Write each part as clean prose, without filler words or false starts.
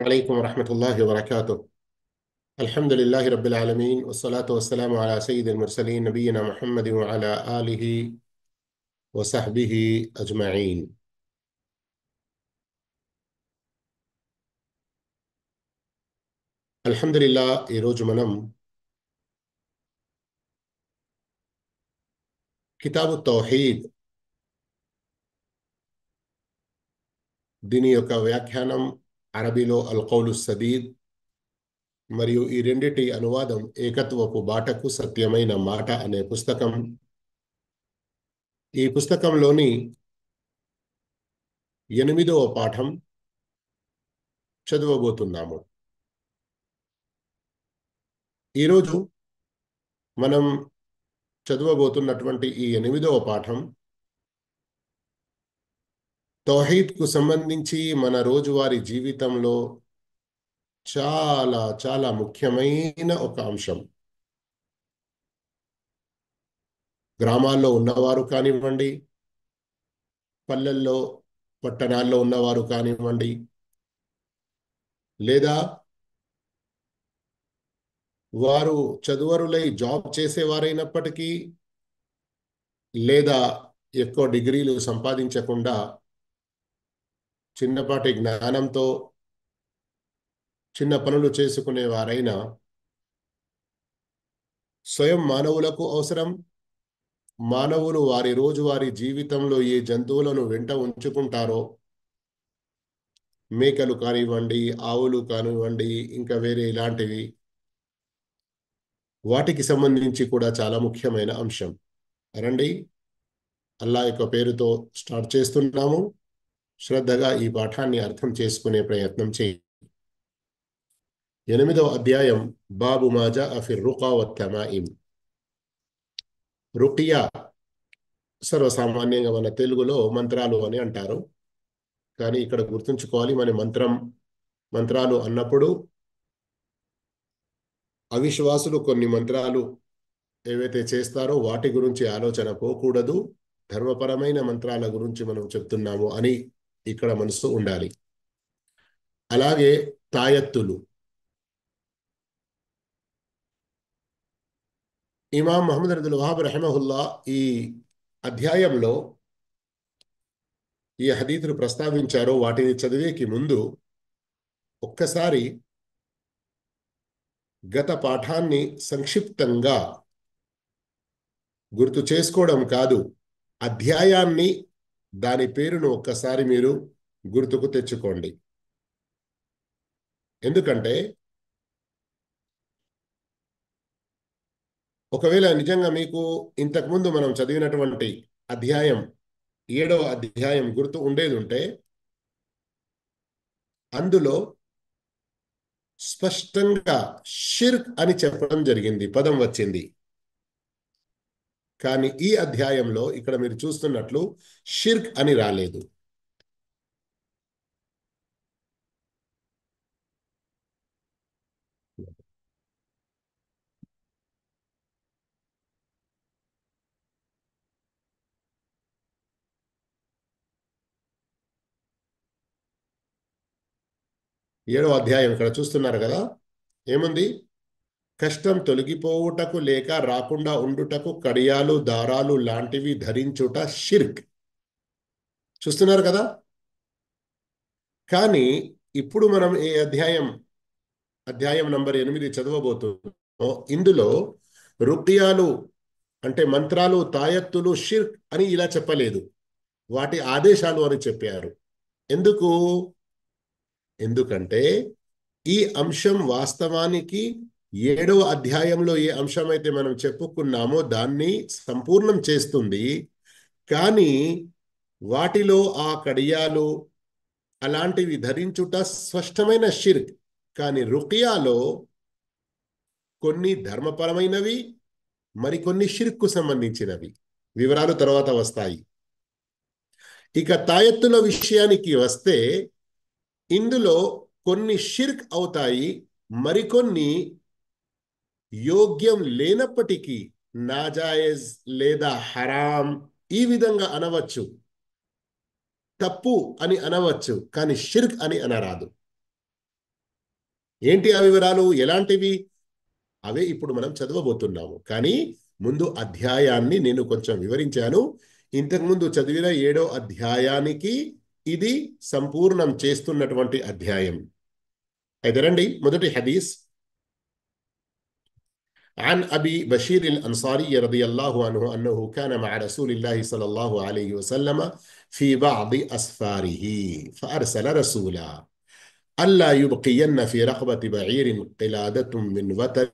عليكم ورحمة الله وبركاته. الحمد لله رب العالمين، والصلاة والسلام على سيد المرسلين نبينا محمد وعلى آله وصحبه أجمعين. الحمد لله. ఈరోజు మనం కితాబు తౌహీద్ దీని యొక్క వ్యాఖ్యానం అరబీలో అల్ కౌలు సదీద్ మరియు ఈ రెండిటి అనువాదం ఏకత్వపు బాటకు సత్యమైన మాట అనే పుస్తకం. ఈ పుస్తకంలోని 8వ పాఠం చదవబోతున్నాము. ఈరోజు మనం చదవబోతున్నటువంటి ఈ 8వ పాఠం తౌహీద్కు సంబంధించి మన రోజువారీ జీవితంలో చాలా చాలా ముఖ్యమైన ఒక అంశం. గ్రామాల్లో ఉన్నవారు కానివ్వండి, పల్లెల్లో పట్టణాల్లో ఉన్నవారు కానివ్వండి, లేదా వారు చదువరులై జాబ్ చేసేవారైనప్పటికీ, లేదా ఎక్కువ డిగ్రీలు సంపాదించకుండా చిన్నపాటి జ్ఞానంతో చిన్న పనులు చేసుకునేవారైనా స్వయం మానవులకు అవసరం. మానవులు వారి రోజువారీ జీవితంలో ఏ జంతువులను వెంట ఉంచుకుంటారో, మేకలు కానివ్వండి, ఆవులు కానివ్వండి, ఇంకా వేరే ఇలాంటివి, వాటికి సంబంధించి కూడా చాలా ముఖ్యమైన అంశం. రండి, అల్లా యొక్క పేరుతో స్టార్ట్ చేస్తున్నాము. శ్రద్ధగా ఈ పాఠాన్ని అర్థం చేసుకునే ప్రయత్నం చేయి. 8వ అధ్యాయం బాబు మాజా ఫి రుకా వత్తమాయిం. రుకియా సర్వసామాన్యంగా మన తెలుగులో మంత్రాలు అని అంటారు. కానీ ఇక్కడ గుర్తుంచుకోవాలి, మన మంత్రాలు అన్నప్పుడు అవిశ్వాసులు కొన్ని మంత్రాలు ఏవైతే చేస్తారో వాటి గురించి ఆలోచన పోకూడదు. ధర్మపరమైన మంత్రాల గురించి మనం చెప్తున్నాము అని ఇక్కడ మనసు ఉండాలి. అలాగే తాయత్తులు. ఇమాం మహమ్మద్ అబ్దుల్ వహాబ్ రహిమహుల్లా ఈ అధ్యాయంలో ఈ హదీతులు ప్రస్తావించారో వాటిని చదివేకి ముందు ఒక్కసారి గత పాఠాన్ని సంక్షిప్తంగా గుర్తు చేసుకోవడం కాదు, అధ్యాయాన్ని, దాని పేరును ఒక్కసారి మీరు గుర్తుకు తెచ్చుకోండి. ఎందుకంటే ఒకవేళ నిజంగా మీకు ఇంతకుముందు మనం చదివినటువంటి అధ్యాయం 7వ అధ్యాయం గుర్తు ఉండేది ఉంటే అందులో స్పష్టంగా షిర్క్ అని చెప్పడం జరిగింది, పదం వచ్చింది. కానీ ఈ అధ్యాయంలో ఇక్కడ మీరు చూస్తున్నట్లు షిర్క్ అని రాలేదు. ఏడవ అధ్యాయం ఇక్కడ చూస్తున్నారు కదా, ఏముంది? కష్టం తొలగిపోవుటకు లేక రాకుండా ఉండుటకు కడియాలు, దారాలు లాంటివి ధరించుట షిర్క్. చూస్తున్నారు కదా. కానీ ఇప్పుడు మనం ఈ అధ్యాయం నంబర్ 8 చదవబోతున్నాం. ఇందులో రుక్యాలు అంటే మంత్రాలు, తాయత్తులు షిర్క్ అని ఇలా చెప్పలేదు, వాటి ఆదేశాలు అని చెప్పారు. ఎందుకంటే ఈ అంశం వాస్తవానికి 7వ అధ్యాయంలో ఏ అంశమైతే మనం చెప్పుకున్నామో దాన్ని సంపూర్ణం చేస్తుంది. కానీ వాటిలో ఆ కడియాలు అలాంటివి ధరించుట స్పష్టమైన షిర్క్. కానీ రుకియాలో కొన్ని ధర్మపరమైనవి, మరికొన్ని షిర్క్కు సంబంధించినవి. వివరాలు తర్వాత వస్తాయి. ఇక తాయత్తుల విషయానికి వస్తే ఇందులో కొన్ని షిర్క్ అవుతాయి, మరికొన్ని యోగ్యం లేనప్పటికీ నాజాయిజ్ లేదా హరాం ఈ విధంగా అనవచ్చు, తప్పు అని అనవచ్చు, కానీ షిర్క్ అని అనరాదు. ఏంటి ఆ వివరాలు, ఎలాంటివి? అవే ఇప్పుడు మనం చదవబోతున్నాము. కానీ ముందు అధ్యాయాన్ని నేను కొంచెం వివరించాను. ఇంతకుముందు చదివిన 7వ అధ్యాయానికి ఇది సంపూర్ణం చేస్తున్నటువంటి అధ్యాయం. అయితే రండి, మొదటి హదీస్. عن أبي بشير الأنصاري رضي الله عنه أنه كان مع رسول الله صلى الله عليه وسلم في بعض أسفاره فأرسل رسولا ألا يبقين في رقبة بعير قلادة من وتر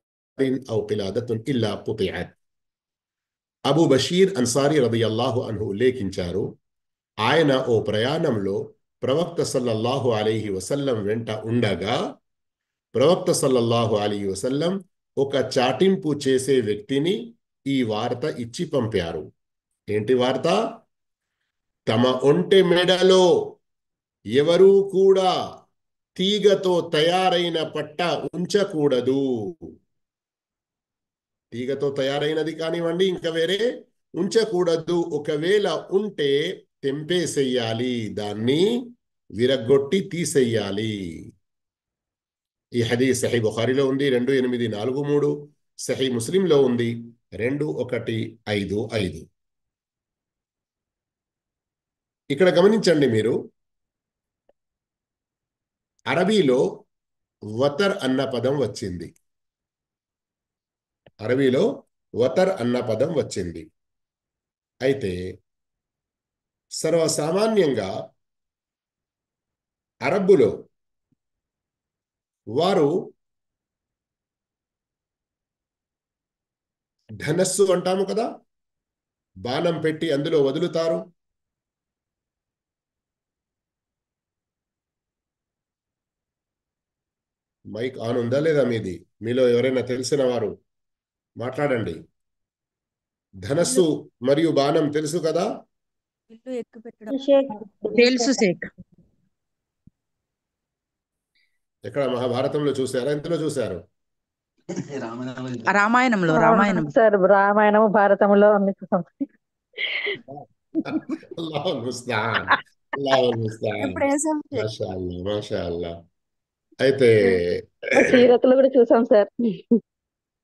أو قلادة إلا قطعت. అబూ బషీర్ అన్సారీ రదియల్లాహు అన్హు ఉల్లేఖించారు, ఆయన ఓ ప్రయాణంలో ప్రవక్త సల్లల్లాహు అలైహి వసల్లం వెంట ఉండగా ప్రవక్త సల్లల్లాహు అలైహి వసల్లం ఒక చాటింపు చేసే వ్యక్తిని ఈ వార్త ఇచ్చి పంపారు. ఏంటి వార్త? తమ ఒంటె మెడలో ఎవరూ కూడా తీగతో తయారైన పట్ట ఉంచకూడదు. తీగతో తయారైనది కానివ్వండి, ఇంకా వేరే ఉంచకూడదు. ఒకవేళ ఉంటే తెంపేసేయాలి, దాన్ని విరగొట్టి తీసేయాలి. ఈ హదీస్ సహీ బుఖారిలో ఉంది 2843, సహీ ముస్లింలో ఉంది 2155. ఇక్కడ గమనించండి మీరు, అరబీలో వతర్ అన్న పదం వచ్చింది. అరబీలో వతర్ అన్న పదం వచ్చింది. అయితే సర్వసామాన్యంగా అరబ్బులో వారు ధనస్సు అంటాము కదా, బాణం పెట్టి అందులో వదులుతారు. మైక్ ఆన్ ఉందా లేదా మీది? మీలో ఎవరైనా తెలిసిన వారు మాట్లాడండి. ధనస్సు మరియు బాణం తెలుసు కదా? తెలుసు షేక్. ఎక్కడ మహాభారతంలో చూసారా, ఎంతలో చూశారు? రామాయణంలో. సార్ రామాయణము భారతంలో అన్ని చూసాం. అల్లాహుల్ ముస్తాన్, అల్లాహుల్ ముస్తాన్. మాషా అల్లా, మాషా అల్లా. అయితే సీరత్లో కూడా చూసాం సార్.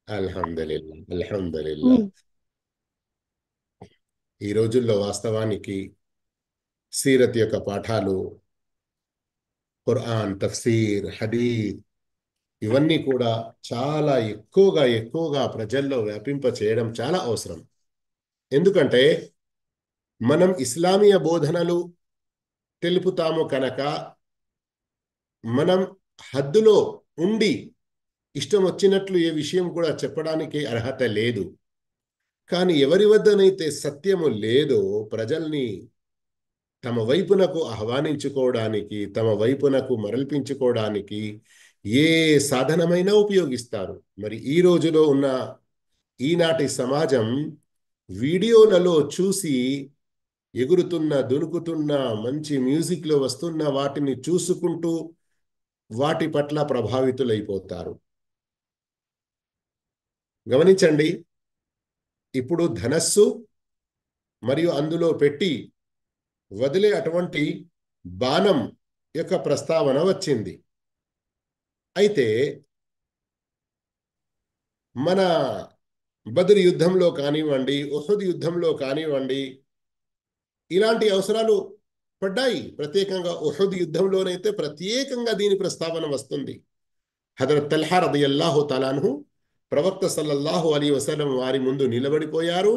అల్హమ్దులిల్లా, అల్హమ్దులిల్లా. ఈ రోజుల్లో వాస్తవానికి సీరత్ యొక్క పాఠాలు, ఖురాన్, తఫ్సీర్, హదీస్ ఇవన్నీ కూడా చాలా ఎక్కువగా ప్రజల్లో వ్యాపింప చేయడం చాలా అవసరం. ఎందుకంటే మనం ఇస్లామీయ బోధనలు తెలుపుతాము కనుక మనం హద్దులో ఉండి ఇష్టం వచ్చినట్లు ఏ విషయం కూడా చెప్పడానికి అర్హత లేదు. కానీ ఎవరి వద్దనైతే సత్యము లేదో ప్రజల్ని తమ వైపునకు ఆహ్వానించుకోవడానికి, తమ వైపునకు మరల్పించుకోవడానికి ఏ సాధనమైనా ఉపయోగిస్తారు. మరి ఈ రోజులో ఉన్న ఈనాటి సమాజం వీడియోలలో చూసి ఎగురుతున్న, దునుకుతున్న, మంచి మ్యూజిక్లో వస్తున్న వాటిని చూసుకుంటూ వాటి పట్ల ప్రభావితులైపోతారు. గమనించండి, ఇప్పుడు ధనస్సు మరియు అందులో పెట్టి వదిలే అటువంటి బాణం యొక్క ప్రస్తావన వచ్చింది. అయితే మన బద్ర్ యుద్ధంలో కానివ్వండి, ఉహద్ యుద్ధంలో కానివ్వండి, ఇలాంటి అవసరాలు పడ్డాయి. ప్రత్యేకంగా ఉహద్ యుద్ధంలోనైతే ప్రత్యేకంగా దీని ప్రస్తావన వస్తుంది. హజరత్ తల్హా రదియల్లాహు తఆలా అన్హు ప్రవక్త సల్లల్లాహు అలైహి వసల్లం వారి ముందు నిలబడిపోయారు.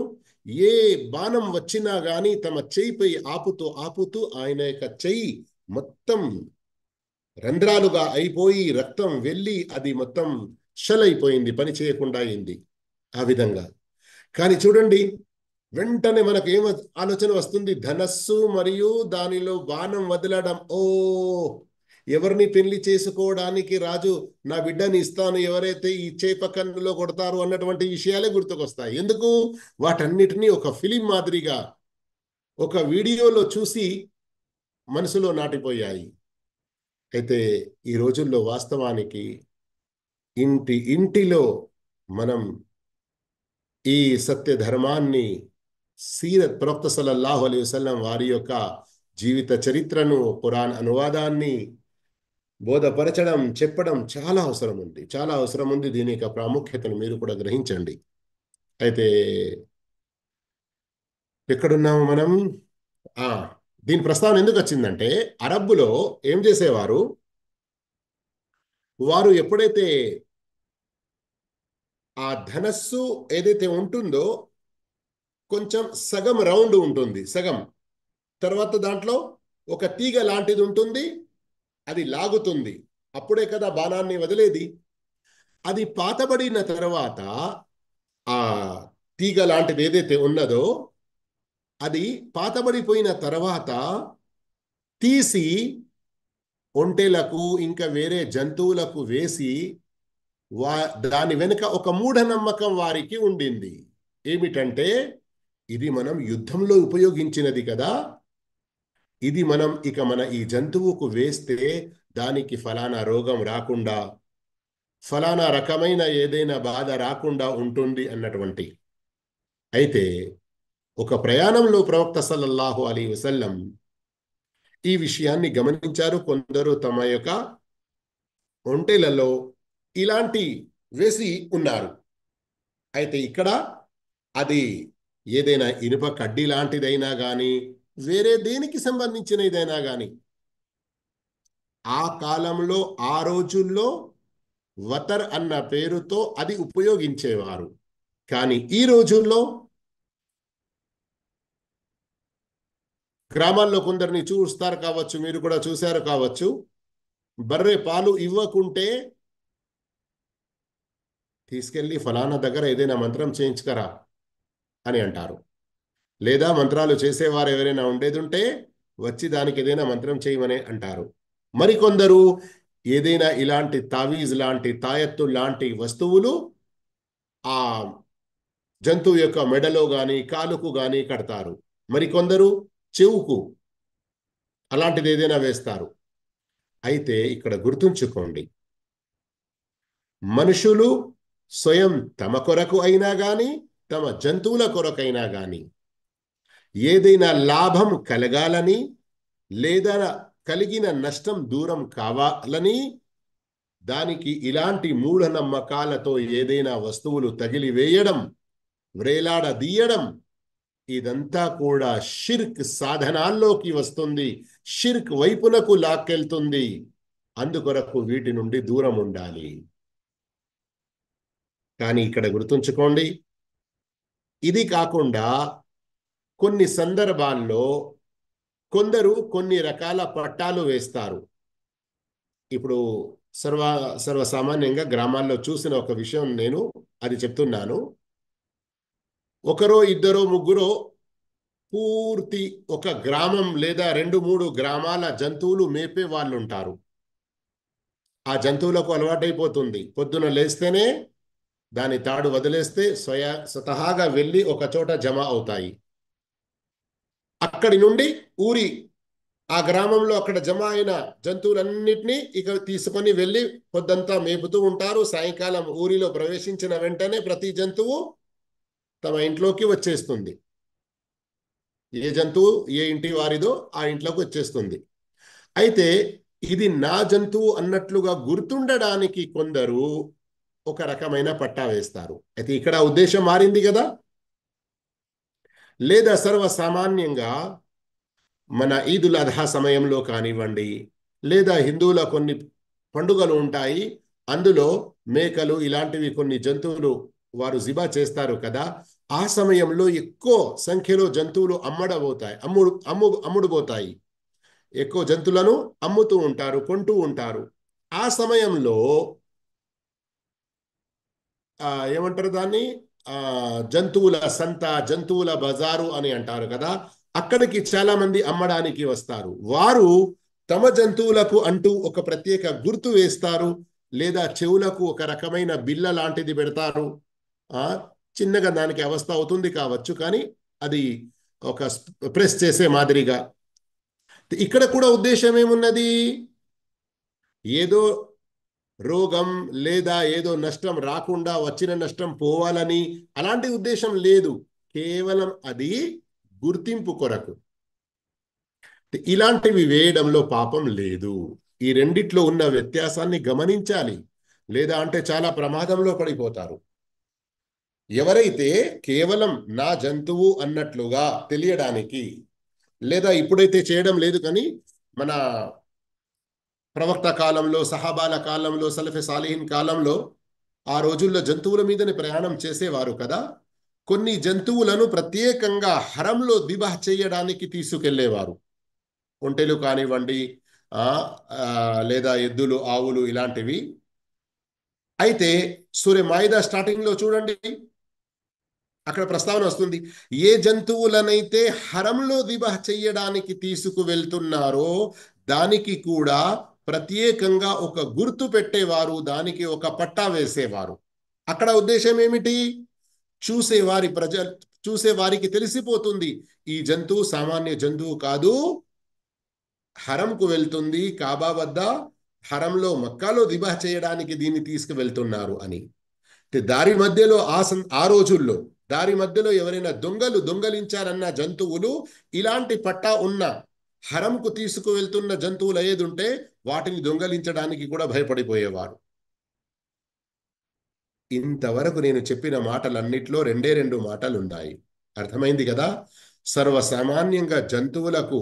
ఏ బాణం వచ్చినా గాని తమ చెయ్యిపై ఆపుతూ ఆయన యొక్క చెయ్యి మొత్తం రంధ్రాలుగా అయిపోయి రక్తం వెళ్ళి అది మొత్తం షలైపోయింది, పని చేయకుండా అయింది ఆ విధంగా. కానీ చూడండి, వెంటనే మనకు ఏం ఆలోచన వస్తుంది? ధనస్సు మరియు దానిలో బాణం వదలడం. ఓ, ఎవరిని పెళ్లి చేసుకోవడానికి రాజు నా బిడ్డని ఇస్తాను, ఎవరైతే ఈ చేప కన్నులో కొడతారు అన్నటువంటి విషయాలే గుర్తుకొస్తాయి. ఎందుకు? వాటన్నిటినీ ఒక ఫిలిం మాదిరిగా ఒక వీడియోలో చూసి మనసులో నాటిపోయాయి. అయితే ఈ రోజుల్లో వాస్తవానికి ఇంటిలో మనం ఈ సత్య ధర్మాన్ని, సీరత్ ప్రవక్త సల్లల్లాహు అలైహి వసల్లం వారి యొక్క జీవిత చరిత్రను, ఖురాన్ అనువాదాన్ని బోధపరచడం, చెప్పడం చాలా అవసరం ఉంది, చాలా అవసరం ఉంది. దీని యొక్క ప్రాముఖ్యతను మీరు కూడా గ్రహించండి. అయితే ఎక్కడున్నాము మనం? ఆ దీని ప్రస్తావన ఎందుకు వచ్చిందంటే, అరబ్బులో ఏం చేసేవారు, వారు ఎప్పుడైతే ఆ ధనస్సు ఏదైతే ఉంటుందో కొంచెం సగం రౌండ్ ఉంటుంది, సగం. తర్వాత దాంట్లో ఒక తీగ లాంటిది ఉంటుంది, అది లాగుతుంది. అప్పుడే కదా బాణాన్ని వదిలేది. అది పాతబడిన తర్వాత ఆ తీగ లాంటిది ఏదైతే ఉన్నదో అది పాతబడిపోయిన తర్వాత తీసి ఒంటెలకు ఇంకా వేరే జంతువులకు వేసి దాని వెనుక ఒక మూఢనమ్మకం వారికి ఉండింది. ఏమిటంటే, ఇది మనం యుద్ధంలో ఉపయోగించినది కదా, ఇది మనం ఇక మన ఈ జంతువుకు వేస్తే దానికి ఫలానా రోగం రాకుండా, ఫలానా రకమైన ఏదైనా బాధ రాకుండా ఉంటుంది అన్నటువంటి. అయితే ఒక ప్రయాణంలో ప్రవక్త సల్లల్లాహు అలైహి వసల్లం ఈ విషయాన్ని గమనించారు. కొందరు తమ యొక్క ఒంటెలలో ఇలాంటి వేసి ఉన్నారు. అయితే ఇక్కడ అది ఏదైనా ఇనుప కడ్డీ లాంటిదైనా కానీ వేరే దేనికి సంబంధించినదైనా కానీ ఆ కాలంలో ఆ రోజుల్లో వతర్ అన్న పేరుతో అది ఉపయోగించేవారు. కానీ ఈ రోజుల్లో గ్రామాల్లో కొందరిని చూస్తారు కావచ్చు, మీరు కూడా చూశారు కావచ్చు, బర్రె పాలు ఇవ్వకుంటే తీసుకెళ్ళి ఫలానా దగ్గర ఏదైనా మంత్రం చేయించుకరా అని అంటారు. లేదా మంత్రాలు చేసేవారు ఎవరైనా ఉండేది ఉంటే వచ్చి దానికి ఏదైనా మంత్రం చేయమని అంటారు. మరికొందరు ఏదైనా ఇలాంటి తావీజ్ లాంటి, తాయత్తు లాంటి వస్తువులు ఆ జంతువు యొక్క మెడలో కానీ కాలుకు కానీ కడతారు. మరికొందరు చెవుకు అలాంటిది ఏదైనా వేస్తారు. అయితే ఇక్కడ గుర్తుంచుకోండి, మనుషులు స్వయం తమ కొరకు అయినా కానీ తమ జంతువుల కొరకైనా కానీ ఏదైనా లాభం కలగాలని లేదా కలిగిన నష్టం దూరం కావాలని దానికి ఇలాంటి మూఢనమ్మకాలతో ఏదైనా వస్తువులు తగిలివేయడం, వ్రేలాడదీయడం, ఇదంతా కూడా షిర్క్ సాధనాల్లోకి వస్తుంది, షిర్క్ వైపునకు లాక్కెళ్తుంది. అందుకొరకు వీటి నుండి దూరం ఉండాలి. కానీ ఇక్కడ గుర్తుంచుకోండి, ఇది కాకుండా కొన్ని సందర్భాల్లో కొందరు కొన్ని రకాల పట్టాలు వేస్తారు. ఇప్పుడు సర్వసామాన్యంగా గ్రామాల్లో చూసిన ఒక విషయం నేను అది చెప్తున్నాను. ఒకరో ఇద్దరో ముగ్గురో పూర్తి ఒక గ్రామం లేదా 2-3 గ్రామాల జంతువులు మేపే వాళ్ళు ఉంటారు. ఆ జంతువులకు అలవాటైపోతుంది, పొద్దున లేస్తేనే దాని తాడు వదిలేస్తే స్వతహాగా వెళ్ళి ఒక చోట జమ అవుతాయి. అక్కడి నుండి ఆ గ్రామంలో అక్కడ జమ అయిన జంతువులన్నిటినీ ఇక తీసుకొని వెళ్ళి పొద్దంతా మేపుతూ ఉంటారు. సాయంకాలం ఊరిలో ప్రవేశించిన వెంటనే ప్రతి జంతువు తమ ఇంట్లోకి వచ్చేస్తుంది. ఏ జంతువు ఏ ఇంటి వారిదో ఆ ఇంట్లోకి వచ్చేస్తుంది. అయితే ఇది నా జంతువు అన్నట్లుగా గుర్తుండడానికి కొందరు ఒక రకమైన పట్టా వేస్తారు. అయితే ఇక్కడ ఉద్దేశం మారింది కదా. లేదా సర్వసామాన్యంగా మన ఈదుల్ అద్హా సమయంలో కానివ్వండి, లేదా హిందువుల కొన్ని పండుగలు ఉంటాయి, అందులో మేకలు ఇలాంటివి కొన్ని జంతువులు వారు జిబా చేస్తారు కదా. ఆ సమయంలో ఎక్కువ సంఖ్యలో జంతువులు అమ్ముడుపోతాయి. ఎక్కువ జంతువులను అమ్ముతూ ఉంటారు, కొంటూ ఉంటారు. ఆ సమయంలో ఏమంటారు దాన్ని, జంతువుల సంత, జంతువుల బజారు అని అంటారు కదా. అక్కడికి చాలా మంది అమ్మడానికి వస్తారు. వారు తమ జంతువులకు అంటూ ఒక ప్రత్యేక గుర్తు వేస్తారు, లేదా చెవులకు ఒక రకమైన బిల్ల లాంటిది పెడతారు. చిన్నగా దానికి అవస్థ అవుతుంది కావచ్చు, కానీ అది ఒక ప్రెస్ చేసే మాదిరిగా. ఇక్కడ కూడా ఉద్దేశం ఏమున్నది, ఏదో రోగం లేదా ఏదో నష్టం రాకుండా, వచ్చిన నష్టం పోవాలని అలాంటి ఉద్దేశం లేదు. కేవలం అది గుర్తింపు కొరకు. ఇలాంటివి వేయడంలో పాపం లేదు. ఈ రెండిట్లో ఉన్న వ్యత్యాసాన్ని గమనించాలి, లేదా అంటే చాలా ప్రమాదంలో పడిపోతారు. ఎవరైతే కేవలం నా జంతువు అన్నట్లుగా తెలియడానికి, లేదా ఇప్పుడైతే చేయడం లేదు కానీ మన ప్రవక్త కాలంలో, సహాబాల కాలంలో, సలఫె సాలిహిన్ కాలంలో ఆ రోజుల్లో జంతువుల మీదనే ప్రయాణం చేసేవారు కదా. కొన్ని జంతువులను ప్రత్యేకంగా హరంలో దిబాహ్ చేయడానికి తీసుకెళ్లేవారు. ఒంటెలు కానివ్వండి, ఆ ఆ, లేదా ఎద్దులు, ఆవులు ఇలాంటివి. అయితే సూర్య మాయిదా స్టార్టింగ్ లో చూడండి, అక్కడ ప్రస్తావన వస్తుంది, ఏ జంతువులనైతే హరంలో దిబాహ్ చెయ్యడానికి తీసుకువెళ్తున్నారో దానికి కూడా ప్రత్యేకంగా ఒక గుర్తు పెట్టేవారు, దానికి ఒక పట్టా వేసేవారు. అక్కడ ఉద్దేశం ఏమిటి? చూసే వారికి తెలిసిపోతుంది, ఈ జంతువు సామాన్య జంతువు కాదు, హరంకు వెళ్తుంది, కాబా వద్ద హరంలో మక్కాలో దిబాహ్ చేయడానికి దీన్ని తీసుకువెళ్తున్నారు అని. దారి మధ్యలో ఆ రోజుల్లో దారి మధ్యలో ఎవరైనా దొంగలించారన్న జంతువులు, ఇలాంటి పట్టా ఉన్న హరంకు తీసుకువెళ్తున్న జంతువులు ఏదుంటే వాటిని దొంగలించడానికి కూడా భయపడిపోయేవారు. ఇంతవరకు నేను చెప్పిన మాటలన్నిట్లో రెండే రెండు మాటలు ఉన్నాయి. అర్థమైంది కదా? సర్వసామాన్యంగా జంతువులకు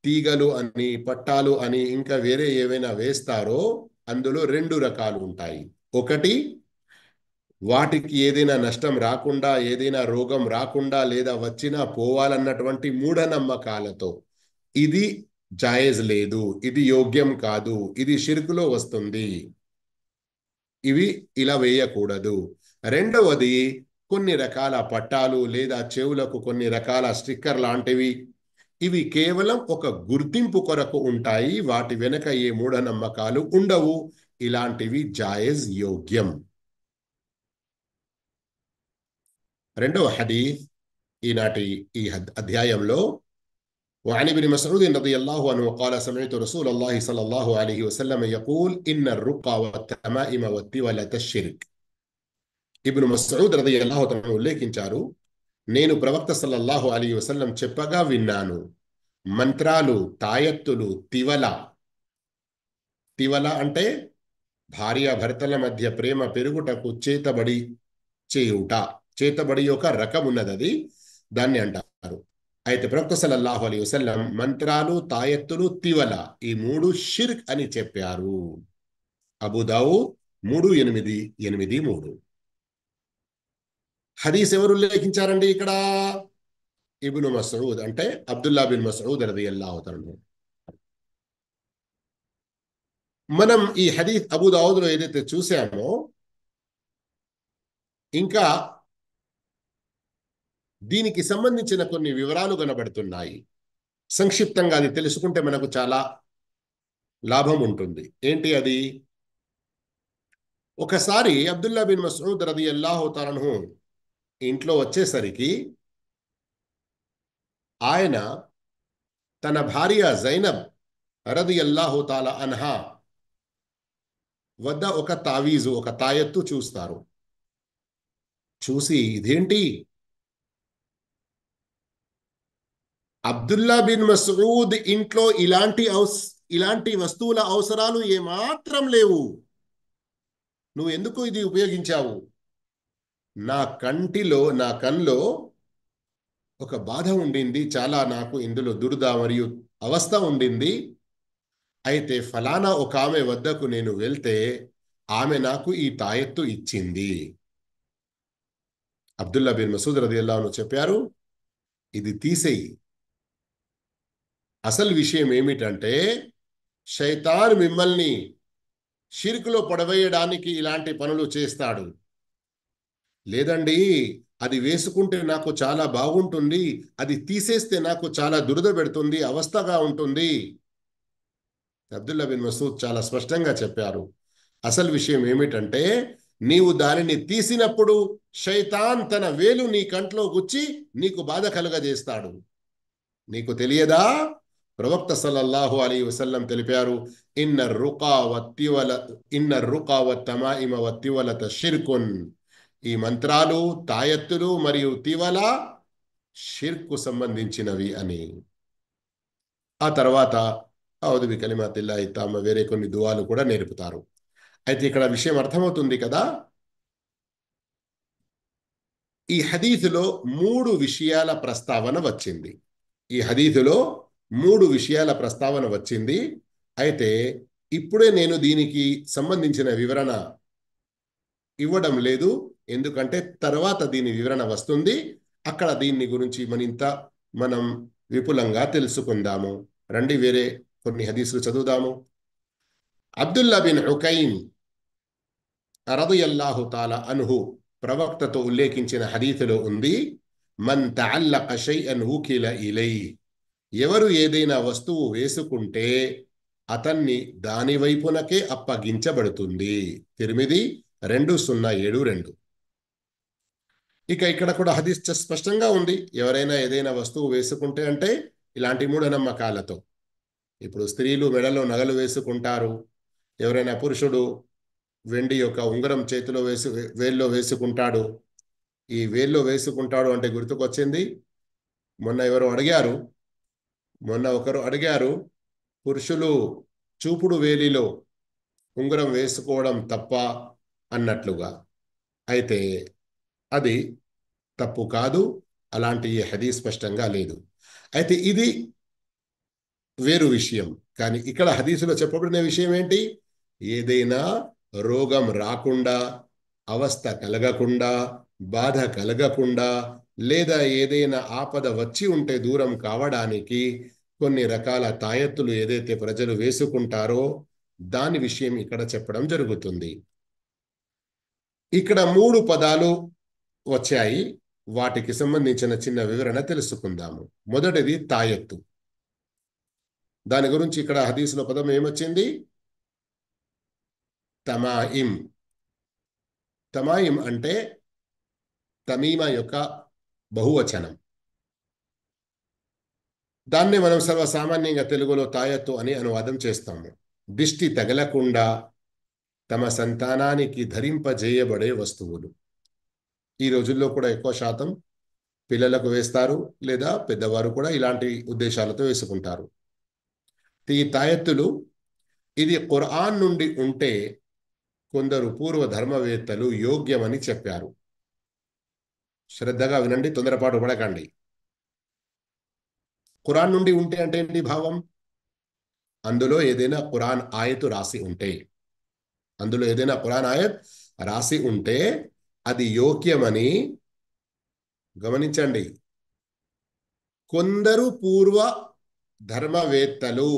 తీగలు అని, పట్టాలు అని, ఇంకా వేరే ఏవైనా వేస్తారో అందులో రెండు రకాలు ఉంటాయి. ఒకటి, వాటికి ఏదైనా నష్టం రాకుండా, ఏదైనా రోగం రాకుండా, లేదా వచ్చినా పోవాలన్నటువంటి మూఢనమ్మకాలతో ఇది జాయజ్ లేదు, ఇది యోగ్యం కాదు, ఇది షిర్కులో వస్తుంది, ఇవి ఇలా వేయకూడదు. రెండవది, కొన్ని రకాల పట్టాలు లేదా చెవులకు కొన్ని రకాల స్టిక్కర్ లాంటివి, ఇవి కేవలం ఒక గుర్తింపు కొరకు ఉంటాయి, వాటి వెనక ఏ మూఢనమ్మకాలు ఉండవు, ఇలాంటివి జాయజ్, యోగ్యం. రెండవ హదీస్ ఈనాటి ఈ అధ్యాయంలో, وعن ابن مسعود رضي الله عنه قال سمعت رسول الله صلى الله عليه وسلم يقول إن الرقى والتمائم والتولة الشرك. ఇబ్ను మస్ఊద్ రదియల్లాహు తఆలా ఉల్లేఖించారు, నేను ప్రవక్త సల్లల్లాహు అలైహి వసల్లం చెప్పగా విన్నాను, మంత్రాలు, తాయత్తులు, తివల అంటే భార్యాభర్తల మధ్య ప్రేమ పెరుగుటకు చేతబడి చేయుట, చేతబడి యొక్క రకం ఉన్నది, అది దాన్ని అంటారు. అయితే ప్రవక్త సల్లల్లాహు అలైహి వసల్లం మంత్రాలు, తాయత్తులు, తివల ఈ మూడు షిర్క్ అని చెప్పారు. అబూ దావూద్ 3883. హదీస్ ఎవరు ఉల్లేఖించారండి ఇక్కడ? ఇబ్ను మస్ఊద్, అంటే అబ్దుల్లా బిన్ మస్ఊద్ రదియల్లాహు తఆలా. మనం ఈ హదీస్ అబూ దావూద్లో ఏదైతే చూసామో, ఇంకా దీనికి సంబంధించిన కొన్ని వివరాలు కనబడుతున్నాయి. సంక్షిప్తంగా అది తెలుసుకుంటే మనకు చాలా లాభం ఉంటుంది. ఏంటి అది? ఒకసారి అబ్దుల్లా బిన్ మస్ఊద్ రదియల్లాహు తఆలా ఇంట్లో వచ్చేసరికి ఆయన తన భార్య జైనబ్ రదియల్లాహు తఆలా అన్హా వద్ద ఒక తావీజు, ఒక తాయత్తు చూస్తారు. చూసి, ఇదేంటి, అబ్దుల్లా బిన్ మస్ఊద్ ఇంట్లో ఇలాంటి వస్తువుల అవసరాలు ఏమాత్రం లేవు, నువ్వు ఎందుకు ఇది ఉపయోగించావు? నా కన్లో ఒక బాధ ఉండింది, చాలా నాకు ఇందులో దురద మరియు అవస్థ ఉండింది. అయితే ఫలానా ఒక ఆమె వద్దకు నేను వెళ్తే ఆమె నాకు ఈ తాయత్తు ఇచ్చింది. అబ్దుల్లా బిన్ మసూద్ రదియల్లాహు అన్హు చెప్పారు, ఇది తీసేయి. అసలు విషయం ఏమిటంటే, శైతాన్ మిమ్మల్ని షిర్కులో పడవేయడానికి ఇలాంటి పనులు చేస్తాడు. లేదండి, అది వేసుకుంటే నాకు చాలా బాగుంటుంది, అది తీసేస్తే నాకు చాలా దురద పెడుతుంది, అవస్థగా ఉంటుంది. అబ్దుల్లా బిన్ మసూద్ చాలా స్పష్టంగా చెప్పారు, అసలు విషయం ఏమిటంటే, నీవు దానిని తీసినప్పుడు శైతాన్ తన వేలు నీ కంట్లో గుచ్చి నీకు బాధ కలుగజేస్తాడు. నీకు తెలియదా? ప్రవక్త సల్లల్లాహు అలైహి వసల్లం తెలిపారు, ఇన్న రుకా వత్తమాయిమ వత్తివలత షిర్కున్. ఈ మంత్రాలు, తాయత్తులు మరియు తివల షిర్కు సంబంధించినవి అని. ఆ తర్వాత ఔదు బి కలిమాతిల్లాహి తామ్మ వేరే కొన్ని దువాలు కూడా నేర్పుతారు. అయితే ఇక్కడ విషయం అర్థమవుతుంది కదా. ఈ హదీసులో 3 విషయాల ప్రస్తావన వచ్చింది. ఈ హదీసులో 3 విషయాల ప్రస్తావన వచ్చింది. అయితే ఇప్పుడే నేను దీనికి సంబంధించిన వివరణ ఇవ్వడం లేదు, ఎందుకంటే తర్వాత దీని వివరణ వస్తుంది. అక్కడ దీన్ని గురించి మనం విపులంగా తెలుసుకుందాము. రండి వేరే కొన్ని హదీసులు చదువుదాము. అబ్దుల్లా బిన్ ఉకైమ్ రదియల్లాహు తాలా అన్హు ప్రవక్తతో ఉల్లేఖించిన హదీసులో ఉంది, మన్ తఅల్లక షైఅన్ ఉకిల ఇలైహి, ఎవరు ఏదైనా వస్తువు వేసుకుంటే అతన్ని దాని వైపునకే అప్పగించబడుతుంది. తిర్మిది 2072. ఇక ఇక్కడ కూడా హదీస్ స్పష్టంగా ఉంది, ఎవరైనా ఏదైనా వస్తువు వేసుకుంటే అంటే ఇలాంటి మూఢనమ్మకాలతో. ఇప్పుడు స్త్రీలు మెడలో నగలు వేసుకుంటారు, ఎవరైనా పురుషుడు వెండి యొక్క ఉంగరం చేతిలో వేల్లో వేసుకుంటాడు. ఈ వేల్లో వేసుకుంటాడు అంటే గుర్తుకొచ్చింది, మొన్న ఒకరు అడిగారు, పురుషులు చూపుడు వేలిలో ఉంగరం వేసుకోవడం తప్ప అన్నట్లుగా. అయితే అది తప్పు కాదు, అలాంటి హదీస్ స్పష్టంగా లేదు. అయితే ఇది వేరు విషయం. కానీ ఇక్కడ హదీసులో చెప్పబడిన విషయం ఏంటి? ఏదైనా రోగం రాకుండా, అవస్థ కలగకుండా, బాధ కలగకుండా, లేదా ఏదైనా ఆపద వచ్చి ఉంటే దూరం కావడానికి కొన్ని రకాల తాయెత్తులు ఏదైతే ప్రజలు వేసుకుంటారో దాని విషయం ఇక్కడ చెప్పడం జరుగుతుంది. ఇక్కడ 3 పదాలు వచ్చాయి, వాటికి సంబంధించిన చిన్న వివరణ తెలుసుకుందాము. మొదటిది తాయెత్తు. దాని గురించి ఇక్కడ హదీసులో పదం ఏమొచ్చింది? తమాయిం. తమాయిం అంటే తమీమా యొక్క బహువచనం. దాన్ని మనం సర్వసామాన్యంగా తెలుగులో తాయెత్తు అని అనువాదం చేస్తాము. దిష్టి తగలకుండా తమ సంతానానికి ధరింపజేయబడే వస్తువులు. ఈ రోజుల్లో కూడా ఎక్కువ శాతం పిల్లలకు వేస్తారు, లేదా పెద్దవారు కూడా ఇలాంటి ఉద్దేశాలతో వేసుకుంటారు. ఈ తాయెత్తులు ఇది ఖురాన్ నుండి ఉంటే కొందరు పూర్వ ధర్మవేత్తలు యోగ్యమని చెప్పారు. శ్రద్ధగా వినండి, తొందరపాటు పడకండి. ఖురాన్ నుండి ఉంటే అంటే ఏంటి భావం? అందులో ఏదైనా ఖురాన్ ఆయతు రాసి ఉంటే, అది యోగ్యమని గమనించండి. కొందరు పూర్వ ధర్మవేత్తలు,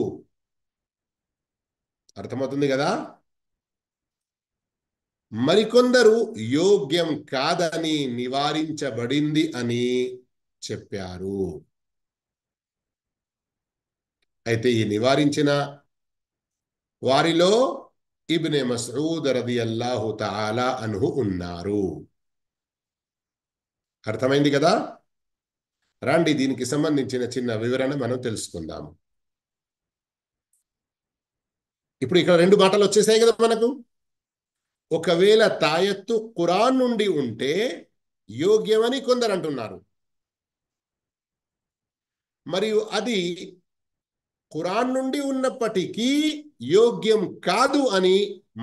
అర్థమవుతుంది కదా, మరికొందరు యోగ్యం కాదని, నివారించబడింది అని చెప్పారు. అయితే ఈ నివారించిన వారిలో ఇబ్నే మస్ఊద్ రదియల్లాహు తఆలా అన్హు ఉన్నారు. అర్థమైంది కదా. రండి దీనికి సంబంధించిన చిన్న వివరణ మనం తెలుసుకుందాము. ఇప్పుడు ఇక్కడ 2 మాటలు వచ్చేసాయి కదా మనకు. ఒకవేళ తాయెత్తు ఖురాన్ నుండి ఉంటే యోగ్యమని కొందరు అంటున్నారు, మరియు అది ఖురాన్ నుండి ఉన్నప్పటికీ యోగ్యం కాదు అని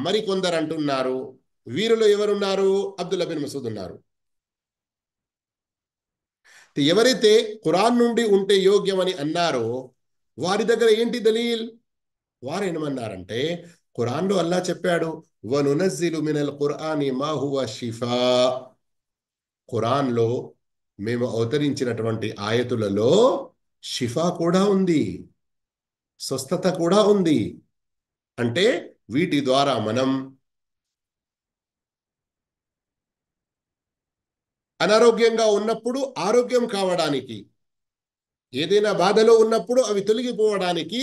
మరికొందరు అంటున్నారు. వీరిలో ఎవరున్నారు? అబ్దుల్లా బిన్ మసూద్ ఉన్నారు. ఎవరైతే ఖురాన్ నుండి ఉంటే యోగ్యమని అన్నారో వారి దగ్గర ఏంటి దలీల్? వారు ఏమన్నారంటే, ఖురాన్లో అల్లా చెప్పాడు, వనునజ్జిలు మినల్ ఖుర్ఆని మా హువ షిఫా. ఖురాన్లో మేము అవతరించినటువంటి ఆయతులలో షిఫా కూడా ఉంది, స్వస్థత కూడా ఉంది. అంటే వీటి ద్వారా మనం అనారోగ్యంగా ఉన్నప్పుడు ఆరోగ్యం కావడానికి, ఏదైనా బాధలో ఉన్నప్పుడు అవి తొలగిపోవడానికి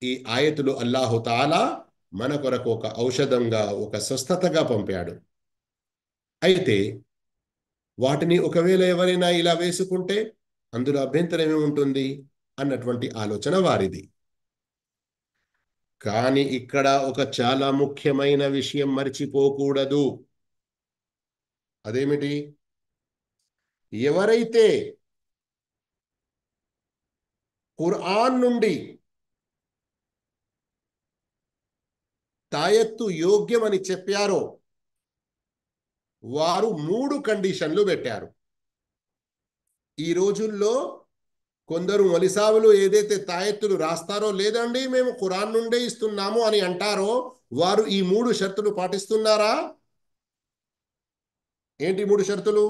ఈ ఆయతులు అల్లాహు తాలా మన కొరకు ఒక ఔషధంగా, ఒక స్వస్థతగా పంపాడు. అయితే వాటిని ఒకవేళ ఎవరైనా ఇలా వేసుకుంటే అందులో అభ్యంతరం ఏముంటుంది అన్నటువంటి ఆలోచన వారిది. కానీ ఇక్కడ ఒక చాలా ముఖ్యమైన విషయం మర్చిపోకూడదు. అదేమిటి? ఎవరైతే ఖురాన్ నుండి తాయెత్తు యోగ్యమని చెప్పారో వారు 3 కండిషన్లు పెట్టారు. ఈ రోజుల్లో కొందరు మొలిసావులు ఏదైతే తాయెత్తులు రాస్తారో, లేదండి మేము ఖురాన్ నుండే ఇస్తున్నాము అని అంటారో, వారు ఈ 3 షరతులు పాటిస్తున్నారా? ఏంటి 3 షరతులు?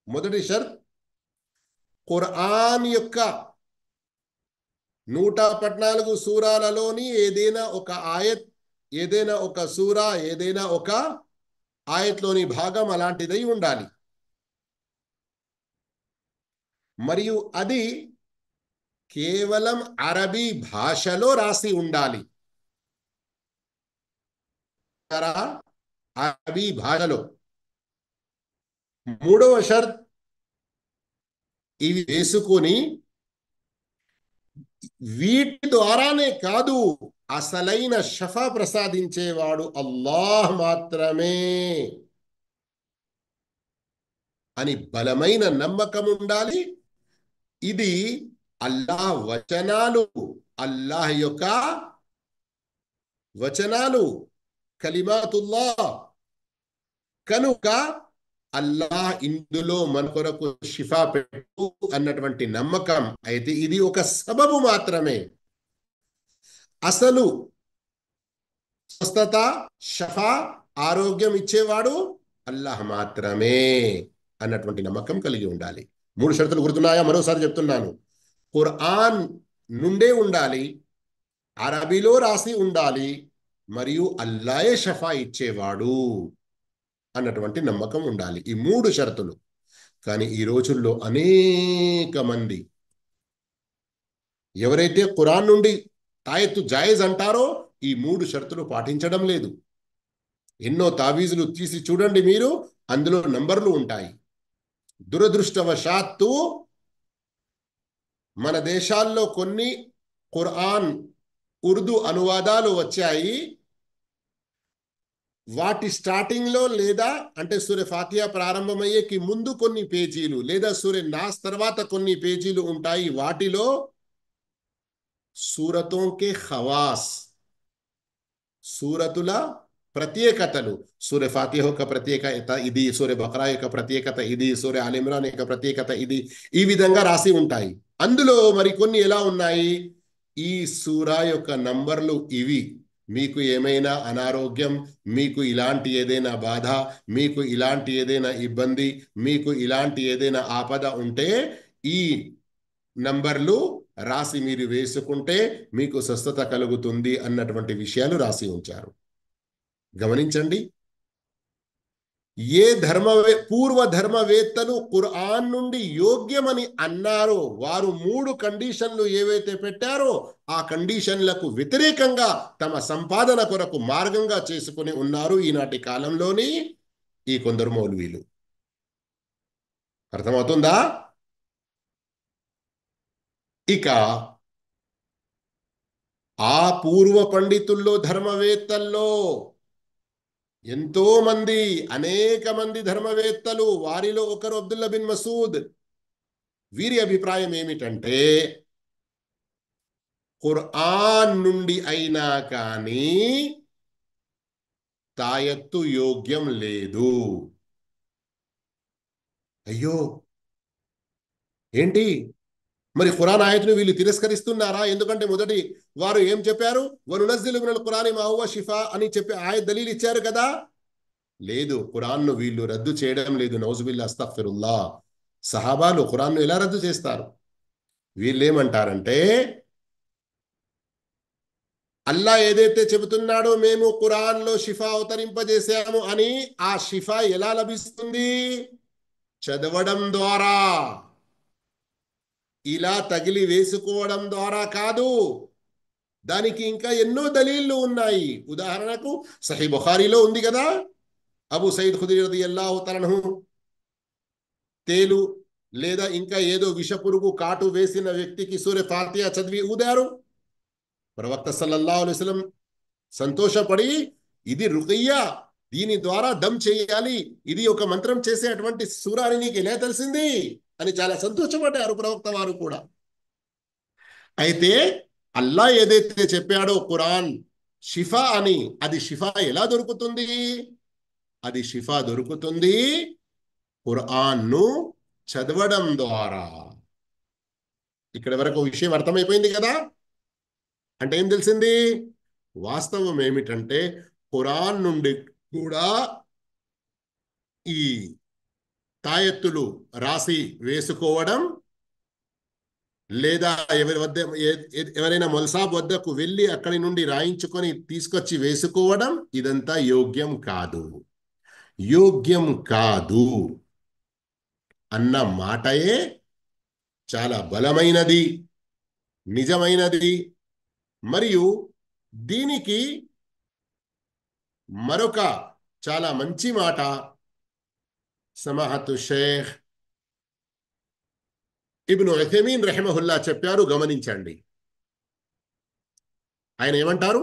మొదటి షరత్, ఖురాన్ యొక్క 114 సూరాలలోని ఏదైనా ఒక ఆయత్, ఏదైనా ఒక సూరా, ఏదైనా ఒక ఆయత్లోని భాగం అలాంటిదై ఉండాలి. మరియు అది కేవలం అరబీ భాషలో రాసి ఉండాలి. అరబీ భాషలో. మూడవ షరత్, ఇవి వేసుకొని వీటి ద్వారానే కాదు, అసలైన షఫా ప్రసాదించేవాడు అల్లాహ్ మాత్రమే అని బలమైన నమ్మకం ఉండాలి. ఇది అల్లాహ్ వచనాలు, అల్లాహ్ యొక్క వచనాలు, కలిమాతుల్లాహ్. కనుక అల్లాహ్ ఇందులో మన కొరకు షిఫా పెట్టు అన్నటువంటి నమ్మకం. అయితే ఇది ఒక సబబు మాత్రమే. అసలు స్వస్థత, షఫా, ఆరోగ్యం ఇచ్చేవాడు అల్లాహ్ మాత్రమే అన్నటువంటి నమ్మకం కలిగి ఉండాలి. 3 షరతులు గుర్తున్నాయా? మరోసారి చెప్తున్నాను. ఖురాన్ నుండే ఉండాలి, అరబీలో రాసి ఉండాలి, మరియు అల్లాహే షఫా ఇచ్చేవాడు అన్నటువంటి నమ్మకం ఉండాలి. ఈ 3 షరతులు. కానీ ఈ రోజుల్లో అనేక మంది ఎవరైతే ఖురాన్ నుండి తాయెత్తు జాయిజ్ అంటారో ఈ 3 షరతులు పాటించడం లేదు. ఎన్నో తావీజులు తీసి చూడండి మీరు, అందులో నంబర్లు ఉంటాయి. దురదృష్టవశాత్తు మన దేశాల్లో కొన్ని ఖురాన్ ఉర్దూ అనువాదాలు వచ్చాయి. వాటి స్టార్టింగ్లో లేదా అంటే సూర ఫాతిహా ప్రారంభమయ్యేకి ముందు కొన్ని పేజీలు, లేదా సూర నాస్ తర్వాత కొన్ని పేజీలు ఉంటాయి. వాటిలో సూరతోంకే ఖవాస్, సూరతుల ప్రత్యేకతలు, సూర ఫాతిహా యొక్క ప్రత్యేకత ఇది, సూర బకరా యొక్క ప్రత్యేకత ఇది, సూర ఆల్ ఇమ్రాన్ యొక్క ప్రత్యేకత ఇది, ఈ విధంగా రాసి ఉంటాయి. అందులో మరికొన్ని ఎలా ఉన్నాయి, ఈ సూరా యొక్క నంబర్లు ఇవి, మీకు ఏమైనా అనారోగ్యం, మీకు ఇలాంటి ఏదైనా బాధ, మీకు ఇలాంటి ఏదైనా ఇబ్బంది, మీకు ఇలాంటి ఏదైనా ఆపద ఉంటే ఈ నంబర్లు రాసి మీరు వేసుకుంటే మీకు స్వస్థత కలుగుతుంది అన్నటువంటి విషయాలు రాసి ఉంచారు. గమనించండి. ఏ పూర్వ ధర్మవేత్తలు ఖురాన్ నుండి యోగ్యమని అన్నారో వారు 3 కండిషన్లు ఏవైతే పెట్టారో ఆ కండిషన్లకు వ్యతిరేకంగా తమ సంపాదన కొరకు మార్గంగా చేసుకుని ఉన్నారు ఈనాటి కాలంలోని ఈ కొందరు మౌలవీలు. అర్థమవుతుందా? ఇక ఆ పూర్వ పండితుల్లో, ధర్మవేత్తల్లో ఎంతో మంది, అనేక మంది ధర్మవేత్తలు, వారిలో ఒకరు అబ్దుల్లా బిన్ మసూద్. వీరి అభిప్రాయం ఏమిటంటే ఖురాన్ నుండి అయినా కానీ తాయెత్తు యోగ్యం లేదు. అయ్యో ఏంటి మరి ఖురాన్ ఆయతను వీళ్ళు తిరస్కరిస్తున్నారా? ఎందుకంటే మొదటి వారు ఏం చెప్పారు, వనునజ్జిలు మినల్ ఖురాని మా హువ షిఫా అని చెప్పి ఆయత్ దలీల్ ఇచ్చారు కదా. లేదు, ఖురాన్ను వీళ్ళు రద్దు చేయడం లేదు. నౌజుబిల్లా, అస్తగ్ఫిరుల్లా. సహాబాలు ఖురాన్ను ఎలా రద్దు చేస్తారు? వీళ్ళేమంటారంటే అల్లా ఏదైతే చెబుతున్నాడో మేము ఖురాన్లో షిఫా అవతరింపజేశాము అని, ఆ షిఫా ఎలా లభిస్తుంది? చదవడం ద్వారా, ఇలా తగిలి వేసుకోవడం ద్వారా కాదు. దానికి ఇంకా ఎన్నో దలీళ్లు ఉన్నాయి. ఉదాహరణకు సహీ బుఖారీలో ఉంది కదా, అబూ సయీద్ ఖుదరీ రదియల్లాహు తఆలా అన్హు తేలు లేదా ఇంకా ఏదో విషపురుగు కాటు వేసిన వ్యక్తికి సూర ఫాతిహా చదివి ఊదారు. ప్రవక్త సల్లల్లాహు అలైహి వసల్లం సంతోషపడి, ఇది రుకియ్యా, దీని ద్వారా దమ్ చేయాలి, ఇది ఒక మంత్రం చేసేటువంటి సూరా అని నీకు ఎలా తెలిసింది అని చాలా సంతోషపడ్డారు ప్రవక్త వారు కూడా. అయితే అల్లా ఏదైతే చెప్పాడో ఖురాన్ షిఫా అని. అది షిఫా ఎలా దొరుకుతుంది? అది షిఫా దొరుకుతుంది ఖురాన్ను చదవడం ద్వారా. ఇక్కడ వరకు విషయం అర్థమైపోయింది కదా? అంటే ఏం తెలిసింది? వాస్తవం ఏమిటంటే ఖురాన్ నుండి కూడా ఈ తాయెత్తులు రాసి వేసుకోవడం, లేదా ఎవరి వద్ద ఎవరైనా మొల్సాబ్ వద్దకు వెళ్ళి అక్కడి నుండి రాయించుకొని తీసుకొచ్చి వేసుకోవడం, ఇదంతా యోగ్యం కాదు. యోగ్యం కాదు అన్న మాటయే చాలా బలమైనది, నిజమైనది. మరియు దీనికి మరొక చాలా మంచి మాట సమాహతు షేఖ్ ఇబ్ను ఉథైమీన్ రహిమహుల్లా చెప్పారు, గమనించండి. ఆయన ఏమంటారు?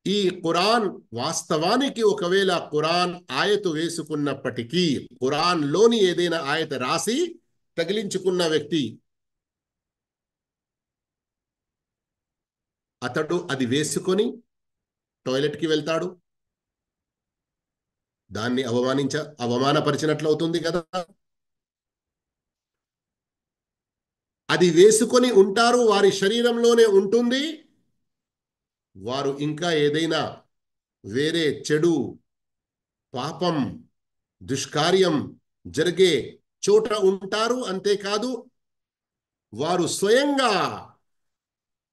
ఈ ఖురాన్ వాస్తవానికి ఒకవేళ ఖురాన్ ఆయతు వేసుకున్నప్పటికీ, ఖురాన్లోని ఏదైనా ఆయత రాసి తగిలించుకున్న వ్యక్తి, అతడు అది వేసుకొని టాయిలెట్కి వెళ్తాడు, దాన్ని అవమానపరిచినట్లవుతుంది కదా. అది వేసుకొని ఉంటారు, వారి శరీరంలోనే ఉంటుంది. వారు ఇంకా ఏదైనా వేరే చెడు పాపం దుష్కార్యం జరిగే చోట ఉంటారు. అంతేకాదు వారు స్వయంగా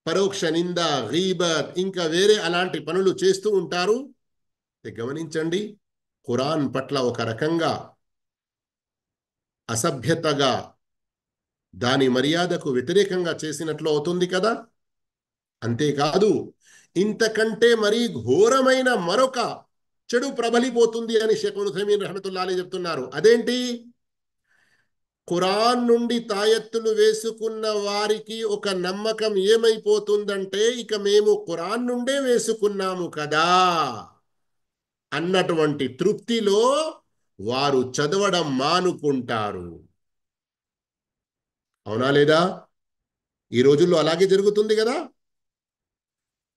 పరోక్ష నింద, గీబత్, ఇంకా వేరే అలాంటి పనులు చేస్తూ ఉంటారు. గమనించండి, ఖురాన్ పట్ల ఒక రకంగా అసభ్యతగా, దాని మర్యాదకు వ్యతిరేకంగా చేసినట్లు అవుతుంది కదా. అంతేకాదు ఇంతకంటే మరీ ఘోరమైన మరొక చెడు ప్రబలిపోతుంది అని షేఖ్ ఉథైమీన్ రహమతుల్లాహి అలైహి చెప్తున్నారు. అదేంటి? ఖురాన్ నుండి తాయెత్తులు వేసుకున్న వారికి ఒక నమ్మకం ఏమైపోతుందంటే, ఇక మేము ఖురాన్ నుండే వేసుకున్నాము కదా అన్నటువంటి తృప్తిలో వారు చదవడం మానుకుంటారు. అవునా లేదా? ఈ రోజుల్లో అలాగే జరుగుతుంది కదా.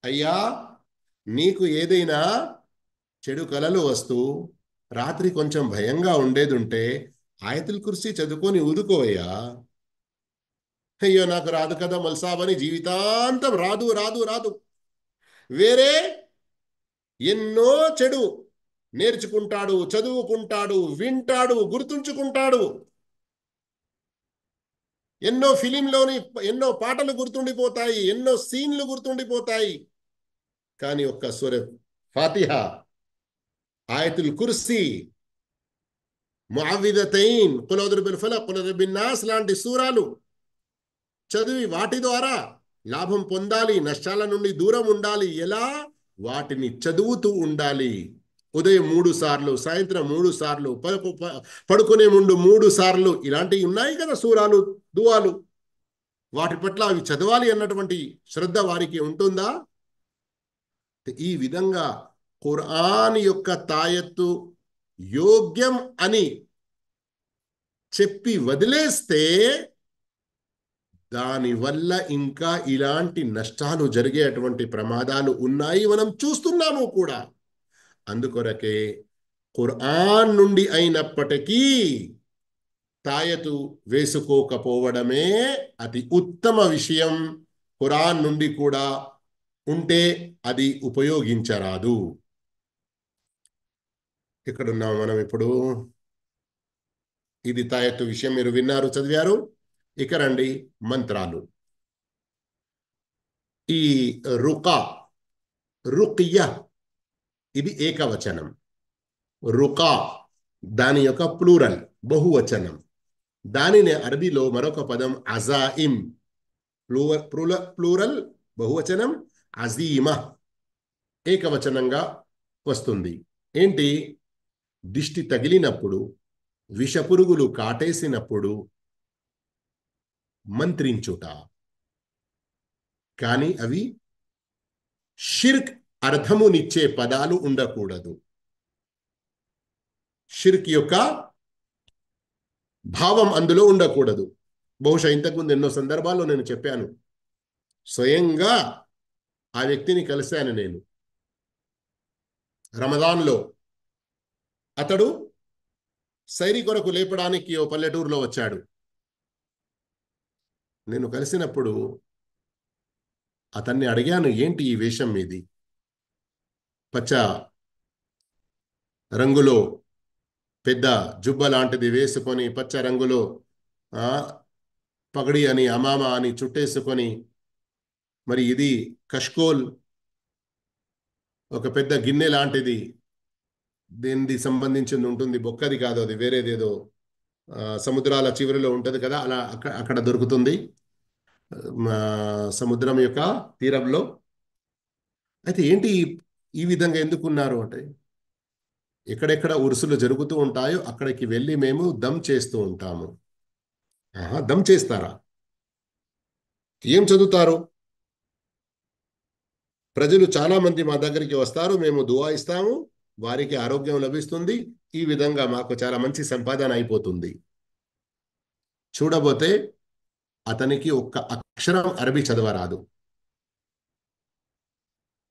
అయ్యా, నీకు ఏదైనా చెడు కలలు వస్తూ రాత్రి కొంచెం భయంగా ఉండేదుంటే ఆయతుల్ కుర్సీ చదువుకొని ఊదుకోవయ్యా. అయ్యో నాకు రాదు కదా మల్సాబని జీవితాంతం రాదు రాదు రాదు. వేరే ఎన్నో చెడు నేర్చుకుంటాడు, చదువుకుంటాడు, వింటాడు, గుర్తుంచుకుంటాడు. ఎన్నో ఫిలింలోని ఎన్నో పాటలు గుర్తుండిపోతాయి, ఎన్నో సీన్లు గుర్తుండిపోతాయి. కానీ ఒక్క సూర ఫాతిహా, ఆయతుల్ కుర్సీ, ముఅవ్విదతైన్, ఖుల్ అఊదు బిల్ ఫలక్, ఖుల్ అఊదు బిన్ నాస్ లాంటి సూరాలు చదివి వాటి ద్వారా లాభం పొందాలి, నష్టాల నుండి దూరం ఉండాలి. ఎలా? వాటిని చదువుతూ ఉండాలి. ఉదయం 3 సార్లు, సాయంత్రం 3 సార్లు, పడుకునే ముందు 3 సార్లు, ఇలాంటివి ఉన్నాయి కదా సూరాలు, దువాలు. వాటి పట్ల అవి చదవాలి అన్నటువంటి శ్రద్ధ వారికి ఉంటుందా? ఈ విధంగా ఖురాన్ యొక్క తాయత్తు యోగ్యం అని చెప్పి వదిలేస్తే దానివల్ల ఇంకా ఇలాంటి నష్టాలు జరిగేటువంటి ప్రమాదాలు ఉన్నాయి, మనం చూస్తున్నాము కూడా. అందుకొరకే ఖురాన్ నుండి అయినప్పటికీ తాయతు వేసుకోకపోవడమే అతి ఉత్తమ విషయం. ఖురాన్ నుండి కూడా ఉంటే అది ఉపయోగించరాదు. ఎక్కడున్నాం మనం ఇప్పుడు? ఇది తాయత్తు విషయం మీరు విన్నారు, చదివారు. ఇక రండి మంత్రాలు. ఈ రుకా, రుకియ, ఇది ఏకవచనం. రుకా దాని యొక్క ప్లూరల్, బహువచనం. దానిని అరబీలో మరొక పదం అజాయిమ్, ప్లూరల్ బహువచనం అజీమ, ఏకవచనంగా వస్తుంది. ఏంటి? దిష్టి తగిలినప్పుడు, విషపురుగులు కాటేసినప్పుడు మంత్రించుట. కానీ అవి షిర్క్ అర్థమునిచ్చే పదాలు ఉండకూడదు. షిర్క్ యొక్క భావం అందులో ఉండకూడదు. బహుశా ఇంతకుముందు ఎన్నో సందర్భాల్లో నేను చెప్పాను. స్వయంగా ఆ వ్యక్తిని కలిశాను నేను రమదాన్లో. అతడు సైరి కొరకు లేపడానికి ఓ పల్లెటూరులో వచ్చాడు. నేను కలిసినప్పుడు అతన్ని అడిగాను, ఏంటి ఈ వేషం మీది? పచ్చ రంగులో పెద్ద జుబ్బ లాంటిది వేసుకొని, పచ్చ రంగులో ఆ పగడి అని అమామా అని చుట్టేసుకొని, మరి ఇది కష్కోల్, ఒక పెద్ద గిన్నె లాంటిది, దేనికి సంబంధించింది ఉంటుంది, బొక్కది కాదు, అది వేరేదేదో సముద్రాల చివరిలో ఉంటుంది కదా, అలా అక్కడ అక్కడ దొరుకుతుంది సముద్రం యొక్క తీరంలో. అయితే ఏంటి ఈ విధంగా ఎందుకున్నారు అంటే, ఎక్కడెక్కడ ఉరుసులు జరుగుతూ ఉంటాయో అక్కడికి వెళ్ళి మేము దమ్ చేస్తూ ఉంటాము. ఆహా, దమ్ చేస్తారా? ఏం చదువుతారు? ప్రజలు చాలా మంది మా దగ్గరికి వస్తారు, మేము దువా ఇస్తాము, వారికి ఆరోగ్యం లభిస్తుంది, ఈ విధంగా మాకు చాలా మంచి సంపాదన అయిపోతుంది. చూడబోతే అతనికి ఒక్క అక్షరం అరబీ చదవరాదు.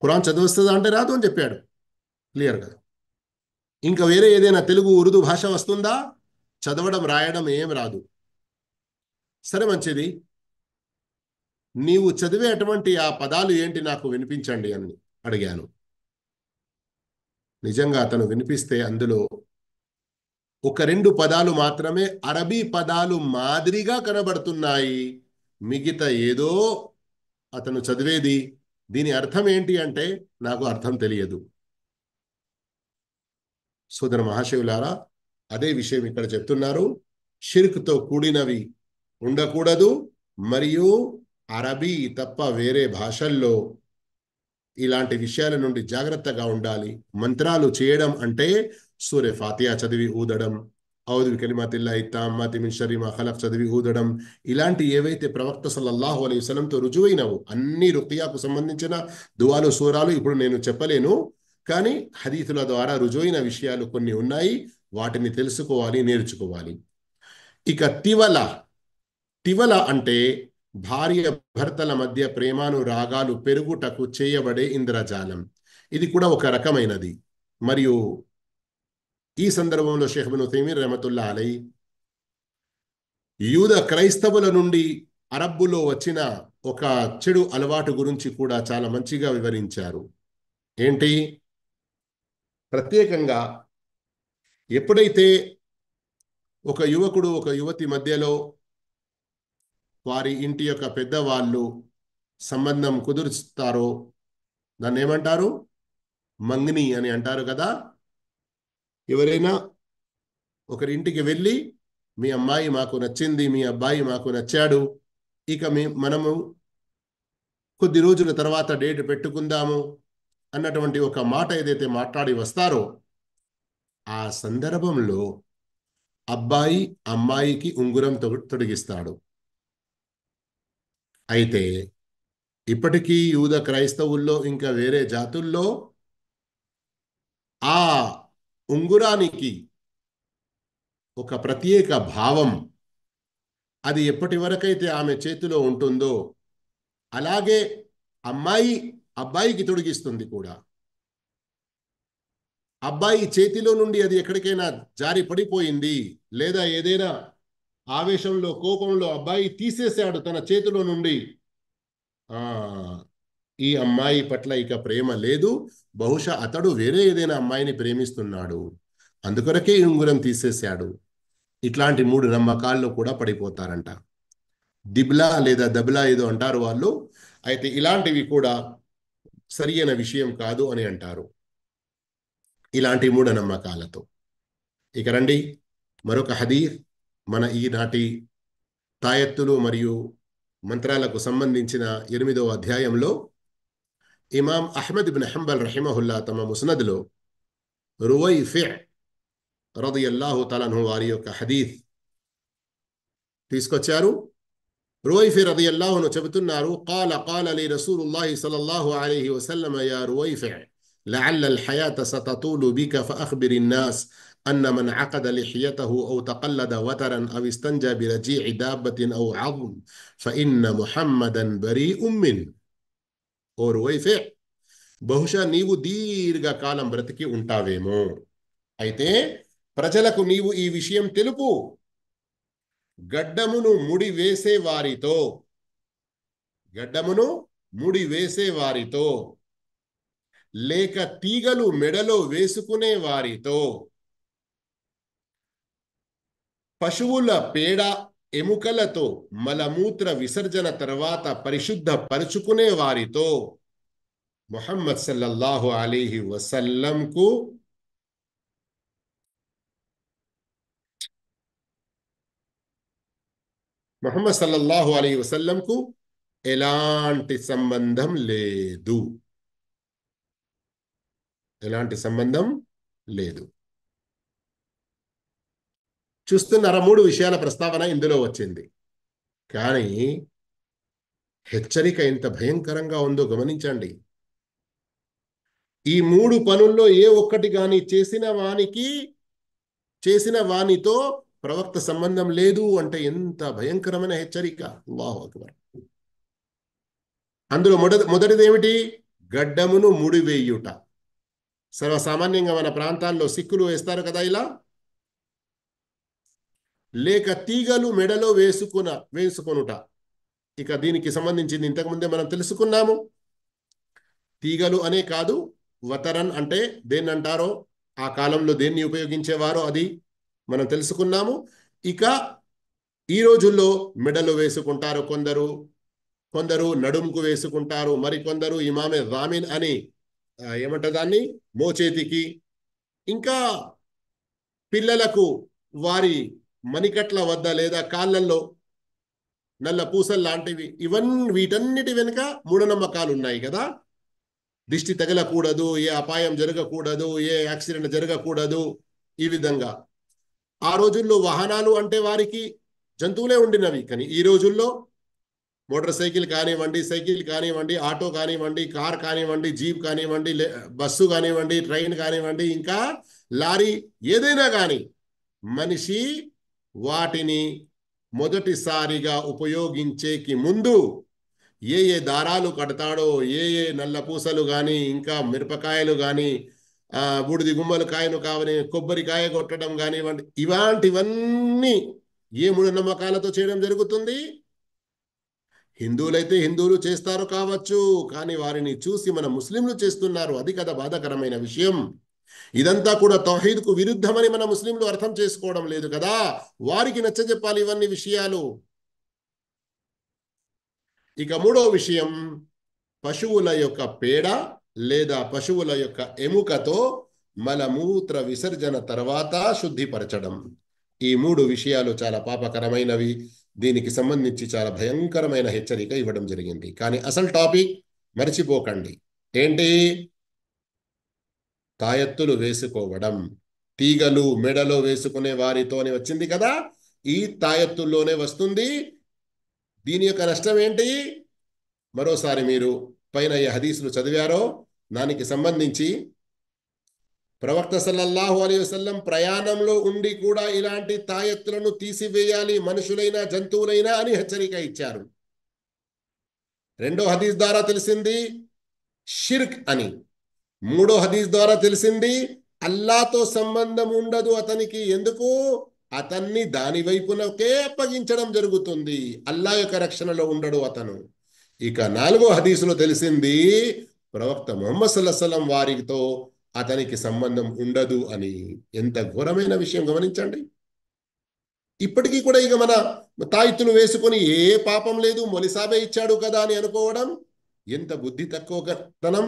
ఖురాన్ చదివస్తుందా అంటే రాదు అని చెప్పాడు క్లియర్గా. ఇంకా వేరే ఏదైనా తెలుగు ఉర్దూ భాష వస్తుందా? చదవడం రాయడం ఏం రాదు. సరే, మంచిది, నీవు చదివే అటువంటి ఆ పదాలు ఏంటి నాకు వినిపించండి అని అడిగాను. నిజంగా అతను వినిపిస్తే అందులో ఒక రెండు పదాలు మాత్రమే అరబీ పదాలు మాదిరిగా కనబడుతున్నాయి. మిగతా ఏదో అతను చదివేది, దీని అర్థం ఏంటి అంటే నాకు అర్థం తెలియదు. సోదర మహాశివులారా, అదే విషయం ఇక్కడ చెప్తున్నారు. షిర్క్తో కూడినవి ఉండకూడదు, మరియు అరబీ తప్ప వేరే భాషల్లో ఇలాంటి విషయాల నుండి జాగ్రత్తగా ఉండాలి. మంత్రాలు చేయడం అంటే సూరే ఫాతిహా చదివి ఊదడం, ఔదు బికలిమాతిల్లాహి తామ్మాతి మిన్ షర్రి మా ఖలక్ చదివి ఊదడం, ఇలాంటి ఏవైతే ప్రవక్త సల్లల్లాహు అలైహి వసల్లంతో రుజువైనవు అన్ని రుకియాకు సంబంధించిన దువాలు సూరాలు ఇప్పుడు నేను చెప్పలేను, కానీ హదీతుల ద్వారా రుజువైన విషయాలు కొన్ని ఉన్నాయి, వాటిని తెలుసుకోవాలి, నేర్చుకోవాలి. ఇక తివల, తివల అంటే భార్య భర్తల మధ్య ప్రేమానురాగాలు పెరుగుటకు చేయబడే ఇంద్రజాలం. ఇది కూడా ఒక రకమైనది. మరియు ఈ సందర్భంలో షేఖ్ ఇబ్న్ ఉథైమీన్ రహమతుల్లాహి అలైహి యూద క్రైస్తవుల నుండి అరబ్బులో వచ్చిన ఒక చెడు అలవాటు గురించి కూడా చాలా మంచిగా వివరించారు. ఏంటి? ప్రత్యేకంగా ఎప్పుడైతే ఒక యువకుడు ఒక యువతి మధ్యలో వారి ఇంటి యొక్క పెద్దవాళ్ళు సంబంధం కుదురుస్తారో దాన్ని ఏమంటారు? మంగ్ని అని అంటారు కదా. ఎవరైనా ఒకరింటికి వెళ్ళి, మీ అమ్మాయి మాకు నచ్చింది, మీ అబ్బాయి మాకు నచ్చాడు, ఇక మనము కొద్ది రోజుల తర్వాత డేట్ పెట్టుకుందాము అన్నటువంటి ఒక మాట ఏదైతే మాట్లాడి వస్తారో, ఆ సందర్భంలో అబ్బాయి అమ్మాయికి ఉంగురం తొడిగిస్తాడు. అయితే ఇప్పటికీ యూద క్రైస్తవుల్లో ఇంకా వేరే జాతుల్లో ఆ ఉంగురానికి ఒక ప్రత్యేక భావం, అది ఎప్పటి వరకైతే ఆమె చేతిలో ఉంటుందో అలాగే అమ్మాయి అబ్బాయికి తొడిగిస్తుంది కూడా. అబ్బాయి చేతిలో నుండి అది ఎక్కడికైనా జారి పడిపోయింది, లేదా ఏదైనా ఆవేశంలో కోపంలో అబ్బాయి తీసేశాడు తన చేతిలో నుండి, ఆ ఈ అమ్మాయి పట్ల ఇక ప్రేమ లేదు, బహుశా అతడు వేరే ఏదైనా అమ్మాయిని ప్రేమిస్తున్నాడు, అందుకొరకే ఈ ఉంగురం తీసేశాడు. ఇట్లాంటి మూడు నమ్మకాల్లో కూడా పడిపోతారంట. దిబ్లా లేదా దబ్లా ఏదో అంటారు వాళ్ళు. అయితే ఇలాంటివి కూడా సరి అయిన విషయం కాదు అని అంటారు, ఇలాంటి మూఢనమ్మకాలతో. ఇక రండి, మరొక హదీస్ మన ఈనాటి తాయత్తులు మరియు మంత్రాలకు సంబంధించిన 8వ అధ్యాయంలో ఇమాం అహ్మద్ ఇబ్న్ హంబల్ రహిమహుల్లా తమ ముస్నద్లో రువైఫి రదియల్లాహు తఆలా అన్హు వారి యొక్క హదీస్ తీసుకొచ్చారు. రువైఫి రదియల్లాహు అన్హు చెబుతున్నారు, قال لي رسول الله صلى الله عليه وسلم يا رويفع لعل الحياة ستطول بك فأخبر الناس أن من عقد لحيته أو تقلد وترا أو استنجى برجيع دابة أو عظم فإن محمدا بريء منه. ఓ రువైఫే, బహుశా నీవు దీర్ఘకాలం బ్రతికి ఉంటావేమో. అయితే ప్రజలకు నీవు ఈ విషయం తెలుపు. గడ్డమును ముడి వేసే వారితో, గడ్డమును ముడి వేసే వారితో, లేక తీగలు మెడలో వేసుకునే వారితో, పశువుల పేడ ఎముకలతో మలమూత్ర విసర్జన తర్వాత పరిశుద్ధ పరుచుకునే వారితో ముహమ్మద్ సల్లల్లాహు అలీహి వసల్లంకు ముహమ్మద్ సల్లల్లాహు అలీహి వసల్లంకు ఎలాంటి సంబంధం లేదు. ఎలాంటి సంబంధం లేదు. చూస్తున్నారా, 3 విషయాల ప్రస్తావన ఇందులో వచ్చింది. కానీ హెచ్చరిక ఎంత భయంకరంగా ఉందో గమనించండి. ఈ 3 పనుల్లో ఏ ఒక్కటి గాని చేసిన వానితో ప్రవక్త సంబంధం లేదు అంటే ఎంత భయంకరమైన హెచ్చరిక. అల్లాహు అక్బర్. అందులో మొదటిది ఏమిటి? గడ్డమును ముడివేయుట. సర్వసామాన్యంగా మన ప్రాంతాల్లో సిక్కులు వేస్తారు కదా ఇలా. లేక తీగలు మెడలో వేసుకొనుట. ఇక దీనికి సంబంధించింది ఇంతకుముందే మనం తెలుసుకున్నాము. తీగలు అనే కాదు, వతరన్ అంటే దేన్ని అంటారో, ఆ కాలంలో దేన్ని ఉపయోగించేవారో అది మనం తెలుసుకున్నాము. ఇక ఈ రోజుల్లో మెడలో వేసుకుంటారు కొందరు నడుముకు వేసుకుంటారు, మరికొందరు ఇమామే రామిన్ అని ఏమంటారు దాన్ని, మోచేతికి, ఇంకా పిల్లలకు వారి మణికట్ల వద్ద లేదా కాళ్ళల్లో నల్ల పూసలు లాంటివి. వీటన్నిటి వెనుక మూఢనమ్మకాలు ఉన్నాయి కదా. దిష్టి తగలకూడదు, ఏ అపాయం జరగకూడదు, ఏ యాక్సిడెంట్ జరగకూడదు, ఈ విధంగా. ఆ రోజుల్లో వాహనాలు అంటే వారికి జంతువులే ఉండినవి. కానీ ఈ రోజుల్లో మోటార్ సైకిల్ కానివ్వండి, సైకిల్ కానివ్వండి, ఆటో కానివ్వండి, కార్ కానివ్వండి, జీప్ కానివ్వండి, బస్సు కానివ్వండి, ట్రైన్ కానివ్వండి, ఇంకా లారీ, ఏదైనా కానీ మనిషి వాటిని మొదటిసారిగా ఉపయోగించేకి ముందు ఏ దారాలు కడతాడో, ఏ నల్ల పూసలు కానీ, ఇంకా మిరపకాయలు కానీ, బూడిది గుమ్మల కాయను కావని, కొబ్బరికాయ కొట్టడం కానివ్వండి, ఇలాంటివన్నీ ఏ మూఢనమ్మకాలతో చేయడం జరుగుతుంది. హిందువులైతే హిందువులు చేస్తారు కావచ్చు, కానీ వారిని చూసి మన ముస్లింలు చేస్తున్నారు. అది కదా బాధాకరమైన విషయం. ఇదంతా కూడా తౌహీద్కు విరుద్ధమని మన ముస్లింలు అర్థం చేసుకోవడం లేదు కదా. వారికి నచ్చజెప్పాలి ఇవన్నీ విషయాలు. ఇక 3వ విషయం, పశువుల యొక్క పేడ లేదా పశువుల యొక్క ఎముకతో మలమూత్ర విసర్జన తర్వాత శుద్ధిపరచడం. ఈ 3 విషయాలు చాలా పాపకరమైనవి. దీనికి సంబంధించి చాలా భయంకరమైన హెచ్చరిక ఇవ్వడం జరిగింది. కానీ అసలు టాపిక్ మర్చిపోకండి. ఏంటి? తాయెత్తులు వేసుకోవడం. తీగలు మెడలో వేసుకునే వారితోనే వచ్చింది కదా, ఈ తాయెత్తుల్లోనే వస్తుంది. దీని యొక్క నష్టం ఏంటి? మరోసారి మీరు పైన ఈ హదీసులు చదివారో దానికి సంబంధించి ప్రవక్త సల్లల్లాహు అలైహి వసల్లం ప్రయాణంలో ఉండి కూడా ఇలాంటి తాయెత్తులను తీసివేయాలి, మనుషులైనా జంతువులైనా అని హెచ్చరిక ఇచ్చారు. 2వ హదీస్ ద్వారా తెలిసింది షిర్క్ అని. 3వ హదీస్ ద్వారా తెలిసింది అల్లాతో సంబంధం ఉండదు అతనికి. ఎందుకు? అతన్ని దాని వైపునకే అప్పగించడం జరుగుతుంది. అల్లా యొక్క రక్షణలో ఉండడు అతను. ఇక 4వ హదీసులో తెలిసింది ప్రవక్త ముహమ్మద్ సల్లల్లాహు అలైహి వసల్లం వారితో అతనికి సంబంధం ఉండదు అని. ఎంత ఘోరమైన విషయం గమనించండి. ఇప్పటికీ కూడా ఇక మన తాయెత్తులు వేసుకొని ఏ పాపం లేదు, మొలిసాబే ఇచ్చాడు కదా అని అనుకోవడం ఎంత బుద్ధి తక్కువతనం,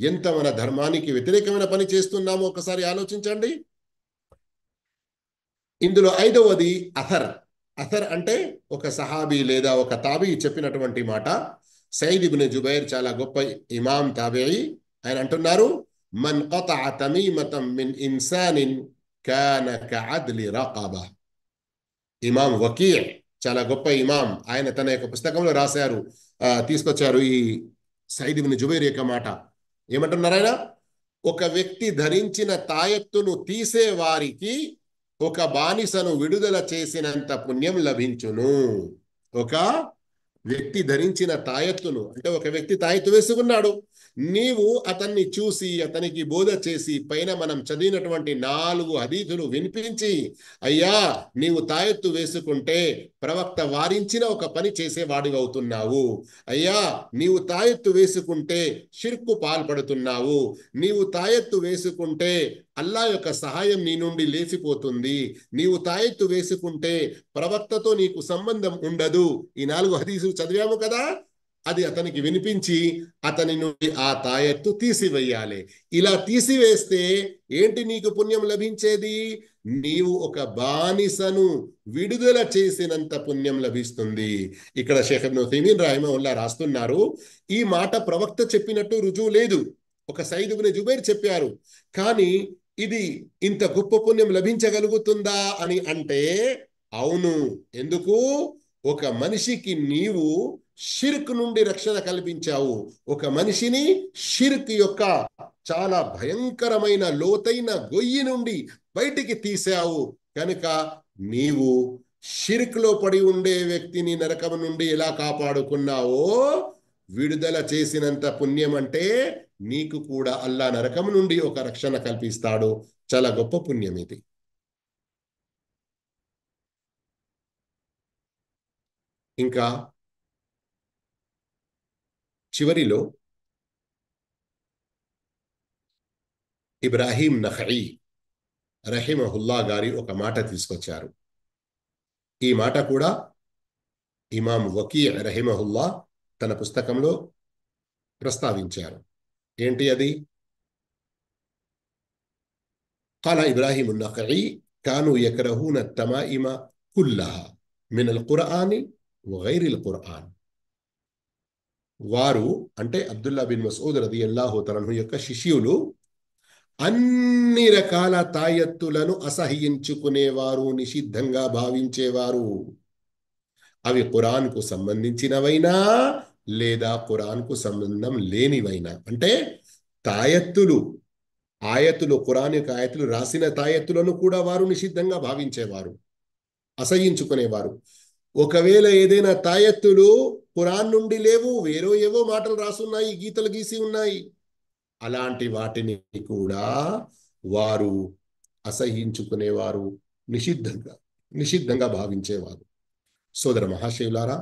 ఎంత మన ధర్మానికి వ్యతిరేకమైన పని చేస్తున్నామో ఒకసారి ఆలోచించండి. ఇందులో 5వది అథర్. అథర్ అంటే ఒక సహాబీ లేదా ఒక తాబీ చెప్పినటువంటి మాట. సయీద్ ఇబ్న్ జుబైర్ చాలా గొప్ప ఇమాం తాబిఈ. ఆయన అంటున్నారు, మన్ ఖతఅ తమీమతం మిన్ ఇన్సానిన్ కాన కఅద్లి రఖబా. ఇమాం వకీ చాలా గొప్ప ఇమాం. ఆయన తన యొక్క పుస్తకంలో రాశారు, తీసుకొచ్చారు ఈ సయీద్ ఇబ్న్ జుబైర్ యొక్క మాట. ఏమంటున్నారు ఆయన? ఒక వ్యక్తి ధరించిన తాయెత్తును తీసే వారికి ఒక బానిసను విడుదల చేసినంత పుణ్యం లభించును. ఒక వ్యక్తి ధరించిన తాయెత్తును, అంటే ఒక వ్యక్తి తాయెత్తు వేసుకున్నాడు, నీవు అతన్ని చూసి అతనికి బోధ చేసి పైన మనం చదివినటువంటి 4 హదీసులు వినిపించి, అయ్యా నీవు తాయెత్తు వేసుకుంటే ప్రవక్త వారించిన ఒక పని చేసేవాడివి అవుతున్నావు, అయ్యా నీవు తాయెత్తు వేసుకుంటే షిర్కు పాల్పడుతున్నావు, నీవు తాయెత్తు వేసుకుంటే అల్లా యొక్క సహాయం నీ నుండి లేచిపోతుంది, నీవు తాయెత్తు వేసుకుంటే ప్రవక్తతో నీకు సంబంధం ఉండదు, ఈ 4 హదీసులు చదివాము కదా, అది అతనికి వినిపించి అతని నుండి ఆ తాయెత్తు తీసివేయాలి. ఇలా తీసివేస్తే ఏంటి నీకు పుణ్యం లభించేది? నీవు ఒక బానిసను విడుదల చేసినంత పుణ్యం లభిస్తుంది. ఇక్కడ షేఖ్ ఇబ్న్ ఉథైమీన్ రహిమహుల్లా రాస్తున్నారు, ఈ మాట ప్రవక్త చెప్పినట్టు రుజువు లేదు, ఒక సయీద్ ఇబ్న్ జుబైర్ చెప్పారు, కానీ ఇది ఇంత గొప్ప పుణ్యం లభించగలుగుతుందా అని అంటే అవును. ఎందుకు? ఒక మనిషికి నీవు షిర్క్ నుండి రక్షణ కల్పించావు, ఒక మనిషిని షిర్క్ యొక్క చాలా భయంకరమైన లోతైన గొయ్యి నుండి బయటికి తీసావు కనుక నీవు షిర్క్ లో పడి ఉండే వ్యక్తిని నరకం నుండి ఎలా కాపాడుకున్నావో విడుదల చేసినంత పుణ్యం అంటే నీకు కూడా అల్లా నరకం నుండి ఒక రక్షణ కల్పిస్తాడు. చాలా గొప్ప పుణ్యం ఇది. ఇంకా చివరిలో ఇబ్రాహీం నఖఈ రహిమహుల్లా గారి ఒక మాట తీసుకొచ్చారు. ఈ మాట కూడా ఇమాం వకీ రహిమహుల్లా తన పుస్తకంలో ప్రస్తావించారు. ఏంటి అది? قال إبراهيم النخعي كانوا يكرهون التمائم كلها من القرآن وغير القرآن. వారు అంటే అబ్దుల్లా బిన్ మస్ఊద్ రదియల్లాహు తఆలా యొక్క శిష్యులు అన్ని రకాల తాయెత్తులను అసహ్యించుకునేవారు, నిషిద్ధంగా భావించేవారు. అవి ఖురాన్కు సంబంధించినవైనా లేదా ఖురాన్కు సంబంధం లేనివైనా. అంటే తాయెత్తులు, ఆయతులు, ఖురాన్ యొక్క ఆయతులు రాసిన తాయెత్తులను కూడా వారు నిషిద్ధంగా భావించేవారు, అసహ్యించుకునేవారు. ఒకవేళ ఏదైనా తాయెత్తులు ఖురాన్ నుండి లేవు, వేరే ఏవో మాటలు రాసున్నాయి, గీతలు గీసి ఉన్నాయి, అలాంటి వాటిని కూడా వారు అసహ్యించుకునేవారు, నిషిద్ధంగా భావించేవారు. సోదర మహాశివులారా,